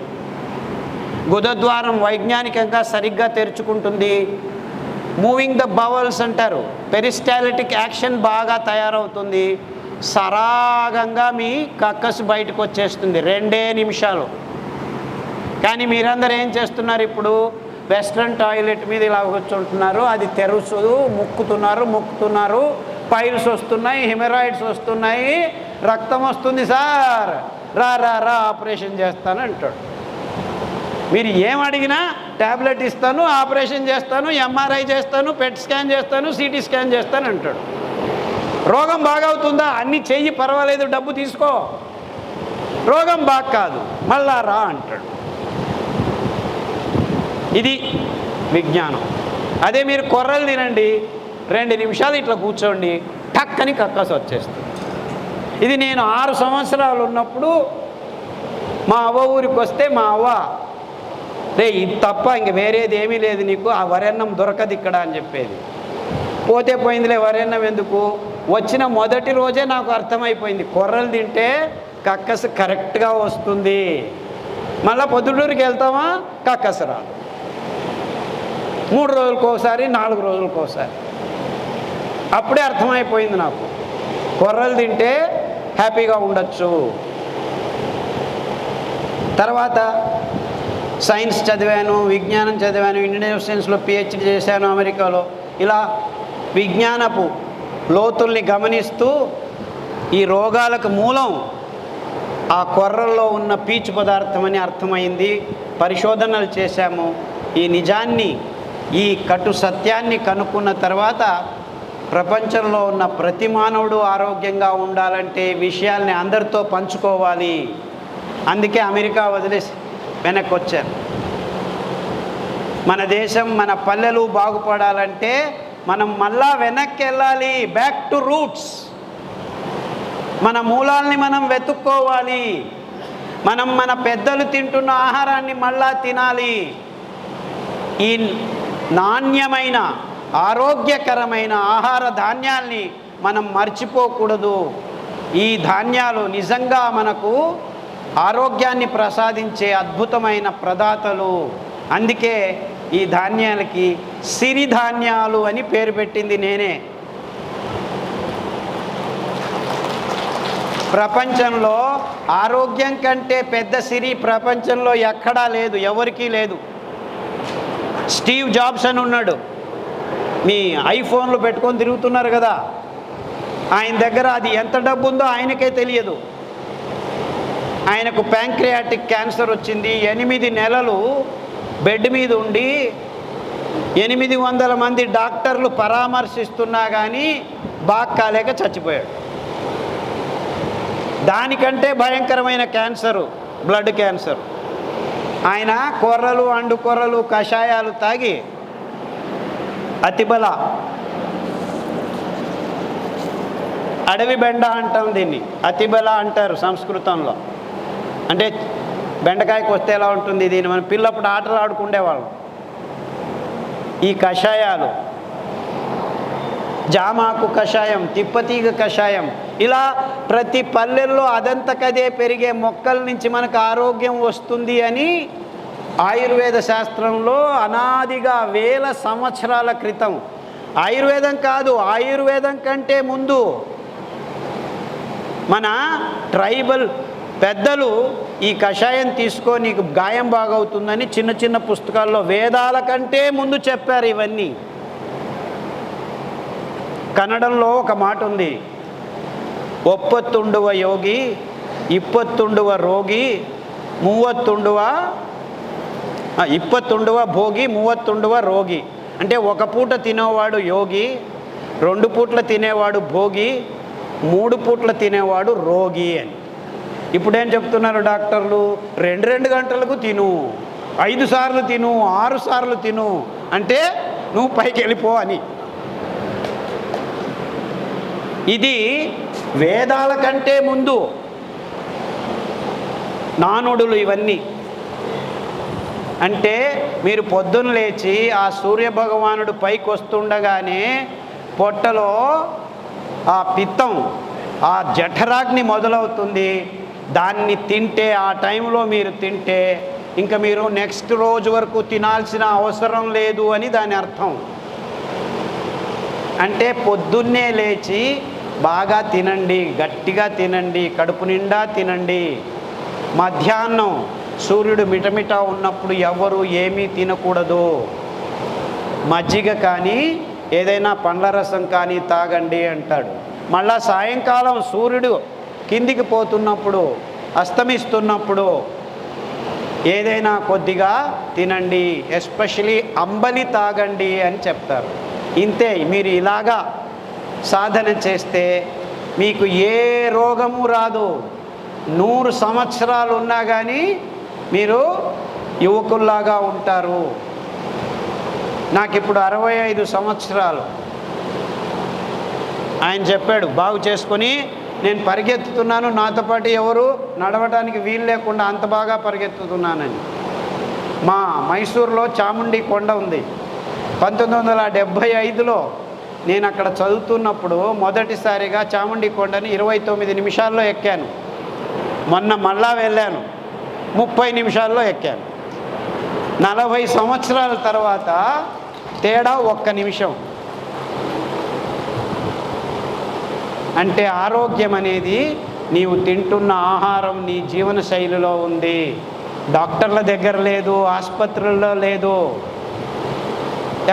గుదద్వారం వైజ్ఞానికంగా సరిగ్గా తెరుచుకుంటుంది. మూవింగ్ ద బవల్స్ అంటారు, పెరిస్టాలిటిక్ యాక్షన్ బాగా తయారవుతుంది. సరాగంగా మీ కక్కస్ బయటకు వచ్చేస్తుంది 2 నిమిషాలు. కానీ మీరందరూ ఏం చేస్తున్నారు? ఇప్పుడు వెస్ట్రన్ టాయిలెట్ మీద ఇలా కూర్చుంటున్నారు, అది తెరుచు మొక్కుతున్నారు, పైల్స్ వస్తున్నాయి, హెమరాయిడ్స్ వస్తున్నాయి, రక్తం వస్తుంది, సార్ రా ఆపరేషన్ చేస్తాను అంటాడు. మీరు ఏం అడిగినా ట్యాబ్లెట్ ఇస్తాను, ఆపరేషన్ చేస్తాను, ఎంఆర్ఐ చేస్తాను, పెట్ స్కాన్ చేస్తాను, సిటీ స్కాన్ చేస్తాను అంటాడు. రోగం బాగవుతుందా? అన్నీ చెయ్యి, పర్వాలేదు, డబ్బు తీసుకో. రోగం బాగా కాదు, మళ్ళా రా అంటాడు. ఇది విజ్ఞానం. అదే మీరు కొర్రలు తినండి, 2 నిమిషాలు ఇట్లా కూర్చోండి, టక్కని కక్కస్ వచ్చేస్తుంది. ఇది నేను 6 సంవత్సరాలు ఉన్నప్పుడు మా అవ్వ ఊరికి వస్తే మా అవ్వ, రే ఇది తప్ప ఇంక వేరేది ఏమీ లేదు నీకు, ఆ వరెన్నం దొరకదు ఇక్కడ అని చెప్పేది. పోతే పోయిందిలే, వరెన్నం ఎందుకు. వచ్చిన మొదటి రోజే నాకు అర్థమైపోయింది, కొర్రలు తింటే కక్కస్ కరెక్ట్గా వస్తుంది. మళ్ళీ పొద్దుటూరికి వెళ్తామా, కక్కస్ రాదు. 3 రోజులకు ఒకసారి, 4 రోజులకు ఒకసారి. అప్పుడే అర్థమైపోయింది నాకు, కొర్రలు తింటే హ్యాపీగా ఉండొచ్చు. తర్వాత సైన్స్ చదివాను, విజ్ఞానం చదివాను, ఇండియన్ యూనివర్సిటీస్లో PhD చేశాను అమెరికాలో. ఇలా విజ్ఞానపు లోతుల్ని గమనిస్తూ ఈ రోగాలకు మూలం ఆ కొర్రల్లో ఉన్న పీచు పదార్థం అని అర్థమైంది. పరిశోధనలు చేశాము. ఈ నిజాన్ని, ఈ కటు సత్యాన్ని కనుక్కున్న తర్వాత ప్రపంచంలో ఉన్న ప్రతి మానవుడు ఆరోగ్యంగా ఉండాలంటే విషయాల్ని అందరితో పంచుకోవాలి. అందుకే అమెరికా వదిలేసి వెనక్కి వచ్చాను. మన దేశం, మన పల్లెలు బాగుపడాలంటే మనం మళ్ళా వెనక్కి వెళ్ళాలి, బ్యాక్ టు రూట్స్. మన మూలాల్ని మనం వెతుక్కోవాలి. మనం మన పెద్దలు తింటున్న ఆహారాన్ని మళ్ళా తినాలి. ఈ నాణ్యమైన ఆరోగ్యకరమైన ఆహార ధాన్యాల్ని మనం మర్చిపోకూడదు. ఈ ధాన్యాలు నిజంగా మనకు ఆరోగ్యాన్ని ప్రసాదించే అద్భుతమైన ప్రదాతలు. అందుకే ఈ ధాన్యాలకి సిరిధాన్యాలు అని పేరు పెట్టింది నేనే. ప్రపంచంలో ఆరోగ్యం కంటే పెద్ద సిరి ప్రపంచంలో ఎక్కడా లేదు, ఎవరికీ లేదు. స్టీవ్ జాబ్స్ అని ఉన్నాడు, మీ ఐఫోన్లు పెట్టుకొని తిరుగుతున్నారు కదా, ఆయన దగ్గర అది ఎంత డబ్బు ఉందో ఆయనకే తెలియదు. ఆయనకు ప్యాంక్రియాటిక్ క్యాన్సర్ వచ్చింది. 8 నెలలు బెడ్ మీద ఉండి 800 మంది డాక్టర్లు పరామర్శిస్తున్నా కానీ బాగా కాలేక చచ్చిపోయాడు. దానికంటే భయంకరమైన క్యాన్సరు బ్లడ్ క్యాన్సర్. ఆయన కొర్రలు, అండు కొర్రలు, కషాయాలు తాగి అతిబల, అడవి బెండ అంటాం దీన్ని, అతిబల అంటారు సంస్కృతంలో. అంటే బెండకాయకు వస్తే ఎలా ఉంటుంది, దీన్ని మనం పిల్లప్పుడు ఆటలు ఆడుకుండేవాళ్ళం. ఈ కషాయాలు, జామాకు కషాయం, తిప్పతీగ కషాయం, ఇలా ప్రతి పల్లెల్లో అదంతకదే పెరిగే మొక్కల నుంచి మనకు ఆరోగ్యం వస్తుంది అని ఆయుర్వేద శాస్త్రంలో అనాదిగా 1000 సంవత్సరాల క్రితం, ఆయుర్వేదం కాదు, ఆయుర్వేదం కంటే ముందు మన ట్రైబల్ పెద్దలు ఈ కషాయం తీసుకో నీకు గాయం బాగవుతుందని చిన్న చిన్న పుస్తకాల్లో వేదాల కంటే ముందు చెప్పారు ఇవన్నీ. కన్నడంలో ఒక మాట ఉంది, ఒప్పత్తుండువ యోగి ఇప్పత్తుండువ రోగి ఇప్పత్తుండువ భోగి మూవత్తుండువ రోగి. అంటే ఒక పూట తినేవాడు యోగి, 2 పూట్ల తినేవాడు భోగి, 3 పూట్ల తినేవాడు రోగి అని. ఇప్పుడేం చెప్తున్నారు డాక్టర్లు, 2 గంటలకు తిను, 5 సార్లు తిను, 6 సార్లు తిను, అంటే నువ్వు పైకి వెళ్ళిపో అని. ఇది వేదాల కంటే ముందు నానుడులు ఇవన్నీ. అంటే మీరు పొద్దున్న లేచి ఆ సూర్యభగవానుడు పైకి వస్తుండగానే పొట్టలో ఆ పిత్తం, ఆ జఠరాగ్ని మొదలవుతుంది. దాన్ని తింటే, ఆ టైంలో మీరు తింటే ఇంకా మీరు నెక్స్ట్ రోజు వరకు తినాల్సిన అవసరం లేదు అని దాని అర్థం. అంటే పొద్దున్నే లేచి బాగా తినండి, గట్టిగా తినండి, కడుపు నిండా తినండి. మధ్యాహ్నం సూర్యుడు మిటమిట ఉన్నప్పుడు ఎవరు ఏమీ తినకూడదు. మజ్జిగ కానీ ఏదైనా పండ్ల రసం కానీ తాగండి అంటాడు. మళ్ళా సాయంకాలం సూర్యుడు కిందికి పోతున్నప్పుడు, అస్తమిస్తున్నప్పుడు ఏదైనా కొద్దిగా తినండి, ఎస్పెషలీ అంబలి తాగండి అని చెప్తారు. ఇంతే. మీరు ఇలాగా సాధన చేస్తే మీకు ఏ రోగము రాదు. 100 సంవత్సరాలు ఉన్నా కానీ మీరు యువకుల్లాగా ఉంటారు. నాకు ఇప్పుడు 65 సంవత్సరాలు. ఆయన చెప్పాడు, బాగు చేసుకొని నేను పరిగెత్తుతున్నాను, నాతో పాటు ఎవరు నడవడానికి వీలు లేకుండా అంత బాగా పరిగెత్తుతున్నానని. మా మైసూరులో చాముండి కొండ ఉంది. 1975లో నేను అక్కడ చదువుతున్నప్పుడు మొదటిసారిగా చాముండి కొండని 29 నిమిషాల్లో ఎక్కాను. మొన్న మళ్ళా వెళ్ళాను, 30 నిమిషాల్లో ఎక్కాను. 40 సంవత్సరాల తర్వాత తేడా 1 నిమిషం. అంటే ఆరోగ్యం అనేది నీవు తింటున్న ఆహారం, నీ జీవన శైలిలో ఉంది. డాక్టర్ల దగ్గర లేదు, ఆసుపత్రుల్లో లేదు.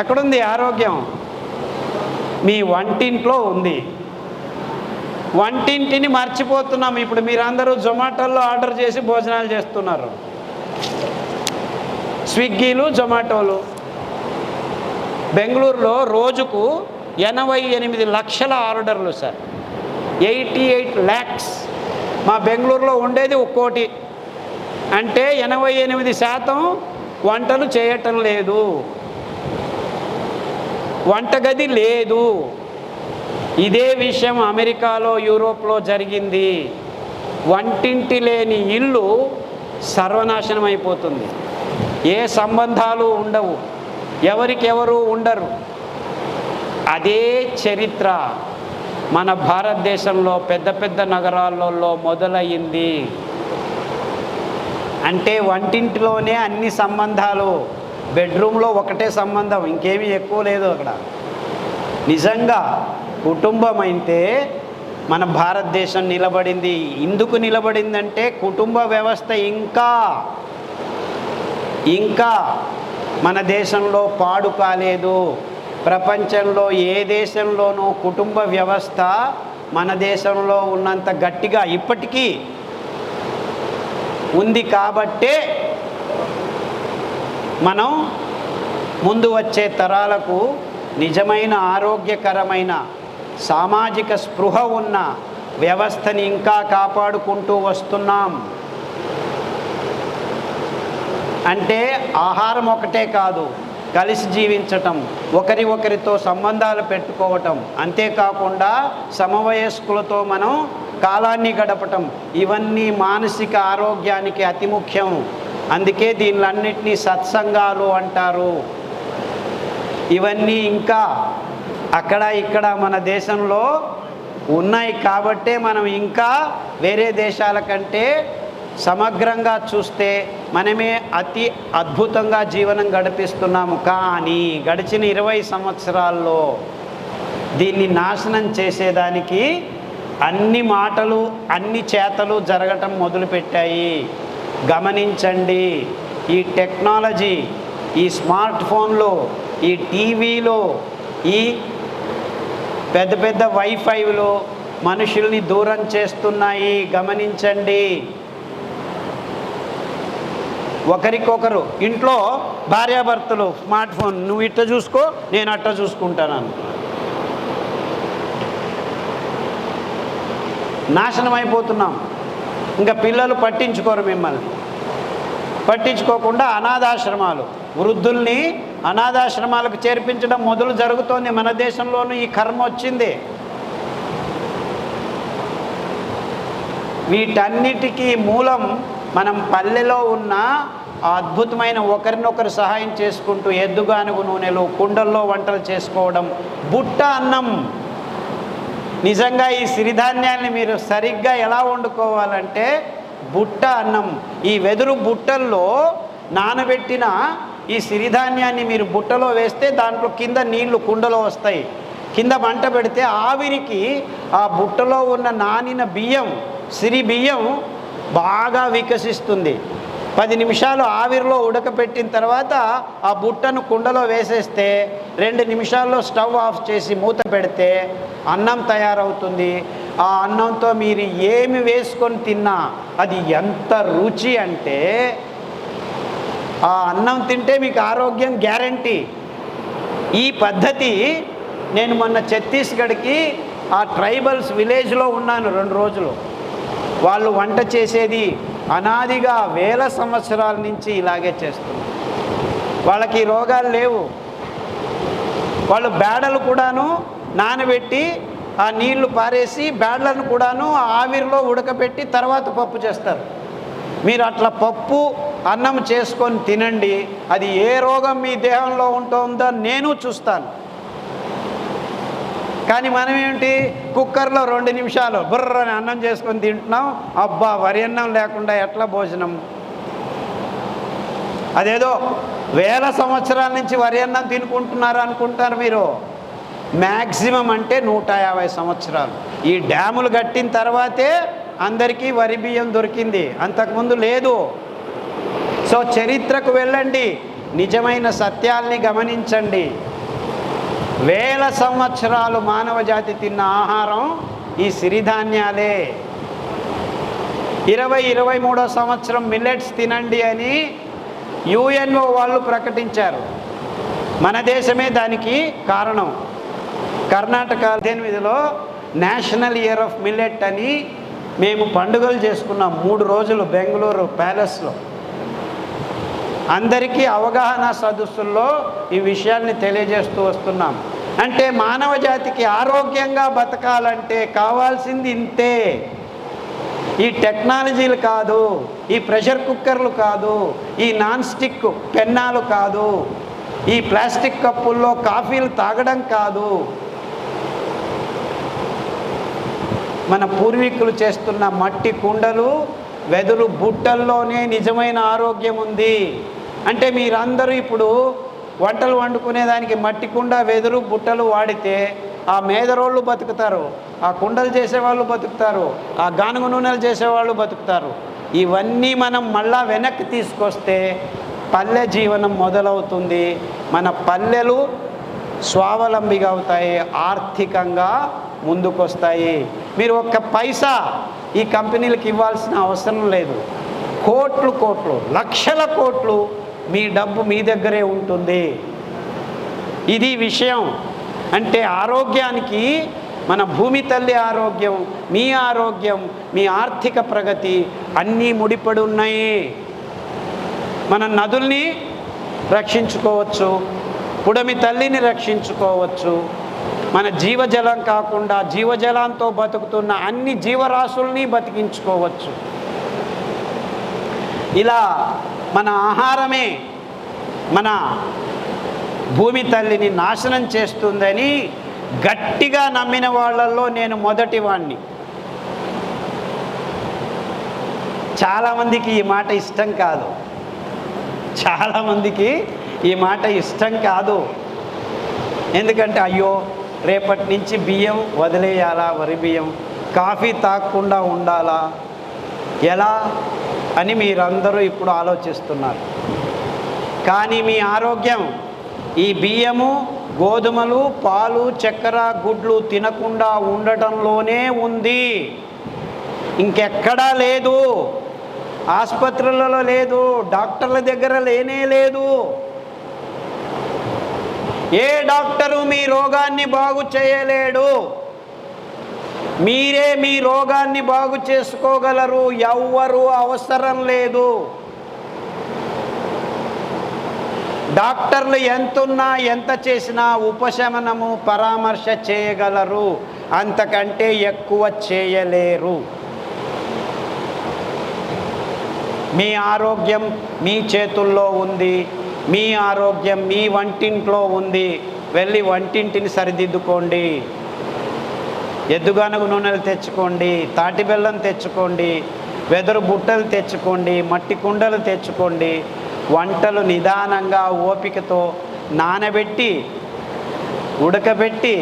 ఎక్కడుంది ఆరోగ్యం? మీ వంటింట్లో ఉంది. వంటింటిని మర్చిపోతున్నాం. ఇప్పుడు మీరందరూ జొమాటోలో ఆర్డర్ చేసి భోజనాలు చేస్తున్నారు, స్విగ్గీలు, జొమాటోలు. బెంగళూరులో రోజుకు 88 లక్షల ఆర్డర్లు సార్, 88 lakhs. మా బెంగళూరులో ఉండేది 1 కోటి. అంటే 88% వంటలు చేయటం లేదు, వంటగది లేదు. ఇదే విషయం అమెరికాలో, యూరోప్లో జరిగింది. వంటింటి లేని ఇల్లు సర్వనాశనం అయిపోతుంది. ఏ సంబంధాలు ఉండవు, ఎవరికెవరు ఉండరు. అదే చరిత్ర మన భారతదేశంలో పెద్ద పెద్ద నగరాలలో మొదలయ్యింది. అంటే వంటింటిలోనే అన్ని సంబంధాలు, బెడ్రూమ్లో ఒకటే సంబంధం, ఇంకేమీ ఎక్కువ లేదు అక్కడ. నిజంగా కుటుంబం అయితే మన భారతదేశం నిలబడింది. ఎందుకు నిలబడిందంటే కుటుంబ వ్యవస్థ ఇంకా మన దేశంలో పాడు కాలేదు. ప్రపంచంలో ఏ దేశంలోనూ కుటుంబ వ్యవస్థ మన దేశంలో ఉన్నంత గట్టిగా ఇప్పటికీ ఉంది. కాబట్టే మనం ముందు వచ్చే తరాలకు నిజమైన ఆరోగ్యకరమైన సామాజిక స్పృహ ఉన్న వ్యవస్థని ఇంకా కాపాడుకుంటూ వస్తున్నాం. అంటే ఆహారం ఒకటే కాదు, కలిసి జీవించటం, ఒకరితో సంబంధాలు పెట్టుకోవటం, అంతేకాకుండా సమవయస్కులతో మనం కాలాన్ని గడపటం, ఇవన్నీ మానసిక ఆరోగ్యానికి అతి ముఖ్యం. అందుకే దీనిలన్నిటినీ సత్సంగాలు అంటారు. ఇవన్నీ ఇంకా అక్కడ ఇక్కడ మన దేశంలో ఉన్నాయి. కాబట్టే మనం ఇంకా వేరే దేశాల కంటే సమగ్రంగా చూస్తే మనమే అతి అద్భుతంగా జీవనం గడిపిస్తున్నాము. కానీ గడిచిన 20 సంవత్సరాల్లో దీన్ని నాశనం చేసేదానికి అన్ని మాటలు అన్ని చేతలు జరగటం మొదలుపెట్టాయి. గమనించండి. ఈ టెక్నాలజీ, ఈ స్మార్ట్ ఫోన్లో, ఈ టీవీలో, ఈ పెద్ద పెద్ద వైఫైలో మనుషుల్ని దూరం చేస్తున్నాయి. గమనించండి. ఒకరికొకరు ఇంట్లో భార్యాభర్తలు స్మార్ట్ ఫోన్, నువ్వు ఇట్ట చూసుకో నేను అట్ట చూసుకుంటాను, నాశనం అయిపోతున్నాం. ఇంకా పిల్లలు పట్టించుకోరు, మిమ్మల్ని పట్టించుకోకుండా అనాథాశ్రమాలు, వృద్ధుల్ని అనాథాశ్రమాలకు చేర్పించడం మొదలు జరుగుతోంది. మన దేశంలోనూ ఈ కర్మ వచ్చింది. వీటన్నిటికీ మూలం మనం పల్లెలో ఉన్న అద్భుతమైన ఒకరినొకరు సహాయం చేసుకుంటూ ఎద్దుగానుగు నూనెలు, కుండల్లో వంటలు చేసుకోవడం, బుట్ట అన్నం. నిజంగా ఈ సిరిధాన్యాన్ని మీరు సరిగ్గా ఎలా వండుకోవాలంటే బుట్ట అన్నం. ఈ వెదురు బుట్టల్లో నానబెట్టిన ఈ సిరిధాన్యాన్ని మీరు బుట్టలో వేస్తే దాంట్లో కింద నీళ్లు కుండలో వస్తాయి. కింద మంట పెడితే ఆవిరికి ఆ బుట్టలో ఉన్న నానిన బియ్యం, సిరి బియ్యం బాగా వికసిస్తుంది. 10 నిమిషాలు ఆవిరిలో ఉడకపెట్టిన తర్వాత ఆ బుట్టను కుండలో వేసేస్తే 2 నిమిషాల్లో స్టవ్ ఆఫ్ చేసి మూత పెడితే అన్నం తయారవుతుంది. ఆ అన్నంతో మీరు ఏమి వేసుకొని తిన్నా అది ఎంత రుచి అంటే, ఆ అన్నం తింటే మీకు ఆరోగ్యం గ్యారంటీ. ఈ పద్ధతి నేను మొన్న ఛత్తీస్గఢ్కి ఆ ట్రైబల్స్ విలేజ్లో ఉన్నాను 2 రోజులు. వాళ్ళు వంట చేసేది అనాదిగా వేల సంవత్సరాల నుంచి ఇలాగే చేస్తున్నారు. వాళ్ళకి రోగాలు లేవు. వాళ్ళు బేడలు కూడాను నానబెట్టి ఆ నీళ్లు పారేసి బేడలను కూడాను ఆవిరిలో ఉడకబెట్టి తర్వాత పప్పు చేస్తారు. మీరు అట్లా పప్పు అన్నం చేసుకొని తినండి, అది ఏ రోగం మీ దేహంలో ఉంటుందో నేను చూస్తాను. కానీ మనం ఏమిటి, కుక్కర్లో 2 నిమిషాలు బుర్రని అన్నం చేసుకొని తింటున్నాం. అబ్బా, వరి అన్నం లేకుండా ఎట్లా భోజనం? అదేదో వేల సంవత్సరాల నుంచి వరి అన్నం తినుకుంటున్నారు అనుకుంటారు మీరు. మ్యాక్సిమం అంటే 150 సంవత్సరాలు. ఈ డ్యాములు కట్టిన తర్వాతే అందరికీ వరి బియ్యం దొరికింది, అంతకుముందు లేదు. సో చరిత్రకు వెళ్ళండి, నిజమైన సత్యాల్ని గమనించండి. వేల సంవత్సరాలు మానవ జాతి తిన్న ఆహారం ఈ సిరిధాన్యాలే. 2023వ సంవత్సరం మిల్లెట్స్ తినండి అని యుఎన్ఓ వాళ్ళు ప్రకటించారు. మన దేశమే దానికి కారణం. కర్ణాటక 18లో నేషనల్ ఇయర్ ఆఫ్ మిల్లెట్ అని మేము పండుగలు చేసుకున్నాం 3 రోజులు బెంగళూరు ప్యాలెస్లో. అందరికీ అవగాహన సదస్సుల్లో ఈ విషయాల్ని తెలియజేస్తూ వస్తున్నాం. అంటే మానవ జాతికి ఆరోగ్యంగా బతకాలంటే కావాల్సింది ఇంతే. ఈ టెక్నాలజీలు కాదు, ఈ ప్రెషర్ కుక్కర్లు కాదు, ఈ నాన్ స్టిక్ పెన్నాలు కాదు, ఈ ప్లాస్టిక్ కప్పుల్లో కాఫీలు తాగడం కాదు. మన పూర్వీకులు చేస్తున్న మట్టి కుండలు, వెదురు బుట్టల్లోనే నిజమైన ఆరోగ్యం ఉంది. అంటే మీరందరూ ఇప్పుడు వంటలు వండుకునేదానికి మట్టి కుండ, వెదురు బుట్టలు వాడితే ఆ మేదరోళ్ళు బతుకుతారు, ఆ కుండలు చేసేవాళ్ళు బతుకుతారు, ఆ గానుగ నూనెలు చేసేవాళ్ళు బతుకుతారు. ఇవన్నీ మనం మళ్ళా వెనక్కి తీసుకొస్తే పల్లె జీవనం మొదలవుతుంది. మన పల్లెలు స్వావలంబిగా అవుతాయి, ఆర్థికంగా ముందుకొస్తాయి. మీరు ఒక్క పైసా ఈ కంపెనీలకు ఇవ్వాల్సిన అవసరం లేదు. కోట్లు కోట్లు, లక్షల కోట్లు మీ డబ్బు మీ దగ్గరే ఉంటుంది. ఇది విషయం. అంటే ఆరోగ్యానికి మన భూమి తల్లి ఆరోగ్యం, మీ ఆరోగ్యం, మీ ఆర్థిక ప్రగతి అన్నీ ముడిపడి ఉన్నాయి. మన నదుల్ని రక్షించుకోవచ్చు, పుడమి తల్లిని రక్షించుకోవచ్చు. మన జీవజలం కాకుండా జీవజలంతో బతుకుతున్న అన్ని జీవరాశుల్ని బతికించుకోవచ్చు. ఇలా మన ఆహారమే మన భూమి తల్లిని నాశనం చేస్తుందని గట్టిగా నమ్మిన వాళ్ళల్లో నేను మొదటి వాణ్ణి. చాలామందికి ఈ మాట ఇష్టం కాదు, చాలామందికి ఈ మాట ఇష్టం కాదు. ఎందుకంటే అయ్యో రేపటి నుంచి బియ్యం వదిలేయాలా, వరి బియ్యం కాఫీ తాగకుండా ఉండాలా, ఎలా అని మీరందరూ ఇప్పుడు ఆలోచిస్తున్నారు. కానీ మీ ఆరోగ్యం ఈ బియ్యము, గోధుమలు, పాలు, చక్కెర, గుడ్లు తినకుండా ఉండటంలోనే ఉంది. ఇంకెక్కడా లేదు. ఆసుపత్రులలో లేదు, డాక్టర్ల దగ్గర లేనే లేదు. ఏ డాక్టరు మీ రోగాన్ని బాగు చేయలేడు. మీరే మీ రోగాన్ని బాగు చేసుకోగలరు. ఎవ్వరూ అవసరం లేదు. డాక్టర్లు ఎంతున్నా ఎంత చేసినా ఉపశమనము, పరామర్శ చేయగలరు, అంతకంటే ఎక్కువ చేయలేరు. మీ ఆరోగ్యం మీ చేతుల్లో ఉంది. మీ ఆరోగ్యం మీ వంటింట్లో ఉంది. వెళ్ళి వంటింటిని సరిదిద్దుకోండి. ఎద్దుగానుగ నూనెలు తెచ్చుకోండి, తాటి బెల్లం తెచ్చుకోండి, వెదురు బుట్టలు తెచ్చుకోండి, మట్టి కుండలు తెచ్చుకోండి. వంటలు నిదానంగా ఓపికతో నానబెట్టి ఉడకబెట్టి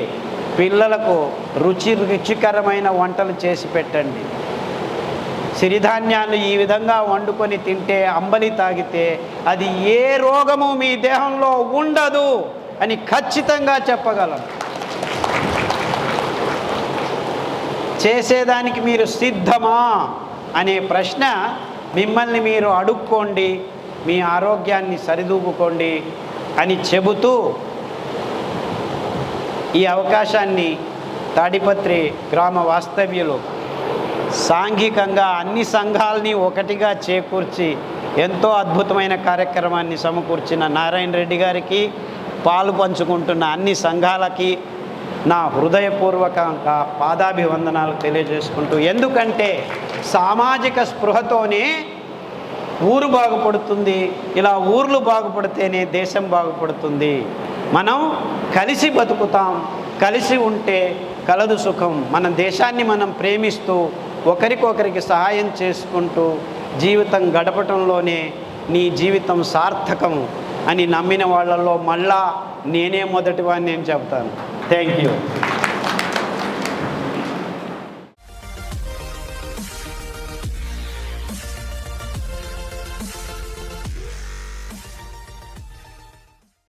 పిల్లలకు రుచికరమైన వంటలు చేసి పెట్టండి. సిరిధాన్యాలు ఈ విధంగా వండుకొని తింటే, అంబలి తాగితే అది ఏ రోగము మీ దేహంలో ఉండదు అని ఖచ్చితంగా చెప్పగలం. చేసేదానికి మీరు సిద్ధమా అనే ప్రశ్న మిమ్మల్ని మీరు అడుక్కోండి. మీ ఆరోగ్యాన్ని సరిదూపుకోండి అని చెబుతూ ఈ అవకాశాన్ని తాడిపత్రి గ్రామ వాస్తవ్యులు సాంఘికంగా అన్ని సంఘాలని ఒకటిగా చేకూర్చి ఎంతో అద్భుతమైన కార్యక్రమాన్ని సమకూర్చిన నారాయణ రెడ్డి గారికి, పాలు పంచుకుంటున్న అన్ని సంఘాలకి నా హృదయపూర్వకంగా పాదాభివందనాలు తెలియజేసుకుంటూ, ఎందుకంటే సామాజిక స్పృహతోనే ఊరు బాగుపడుతుంది. ఇలా ఊర్లు బాగుపడితేనే దేశం బాగుపడుతుంది. మనం కలిసి బతుకుతాం. కలిసి ఉంటే కలదు సుఖం. మన దేశాన్ని మనం ప్రేమిస్తూ ఒకరికొకరికి సహాయం చేసుకుంటూ జీవితం గడపటంలోనే నీ జీవితం సార్థకం అని నమ్మిన వాళ్ళల్లో మళ్ళా నేనే మొదటివాడిని నేను చెప్తాను. Thank you.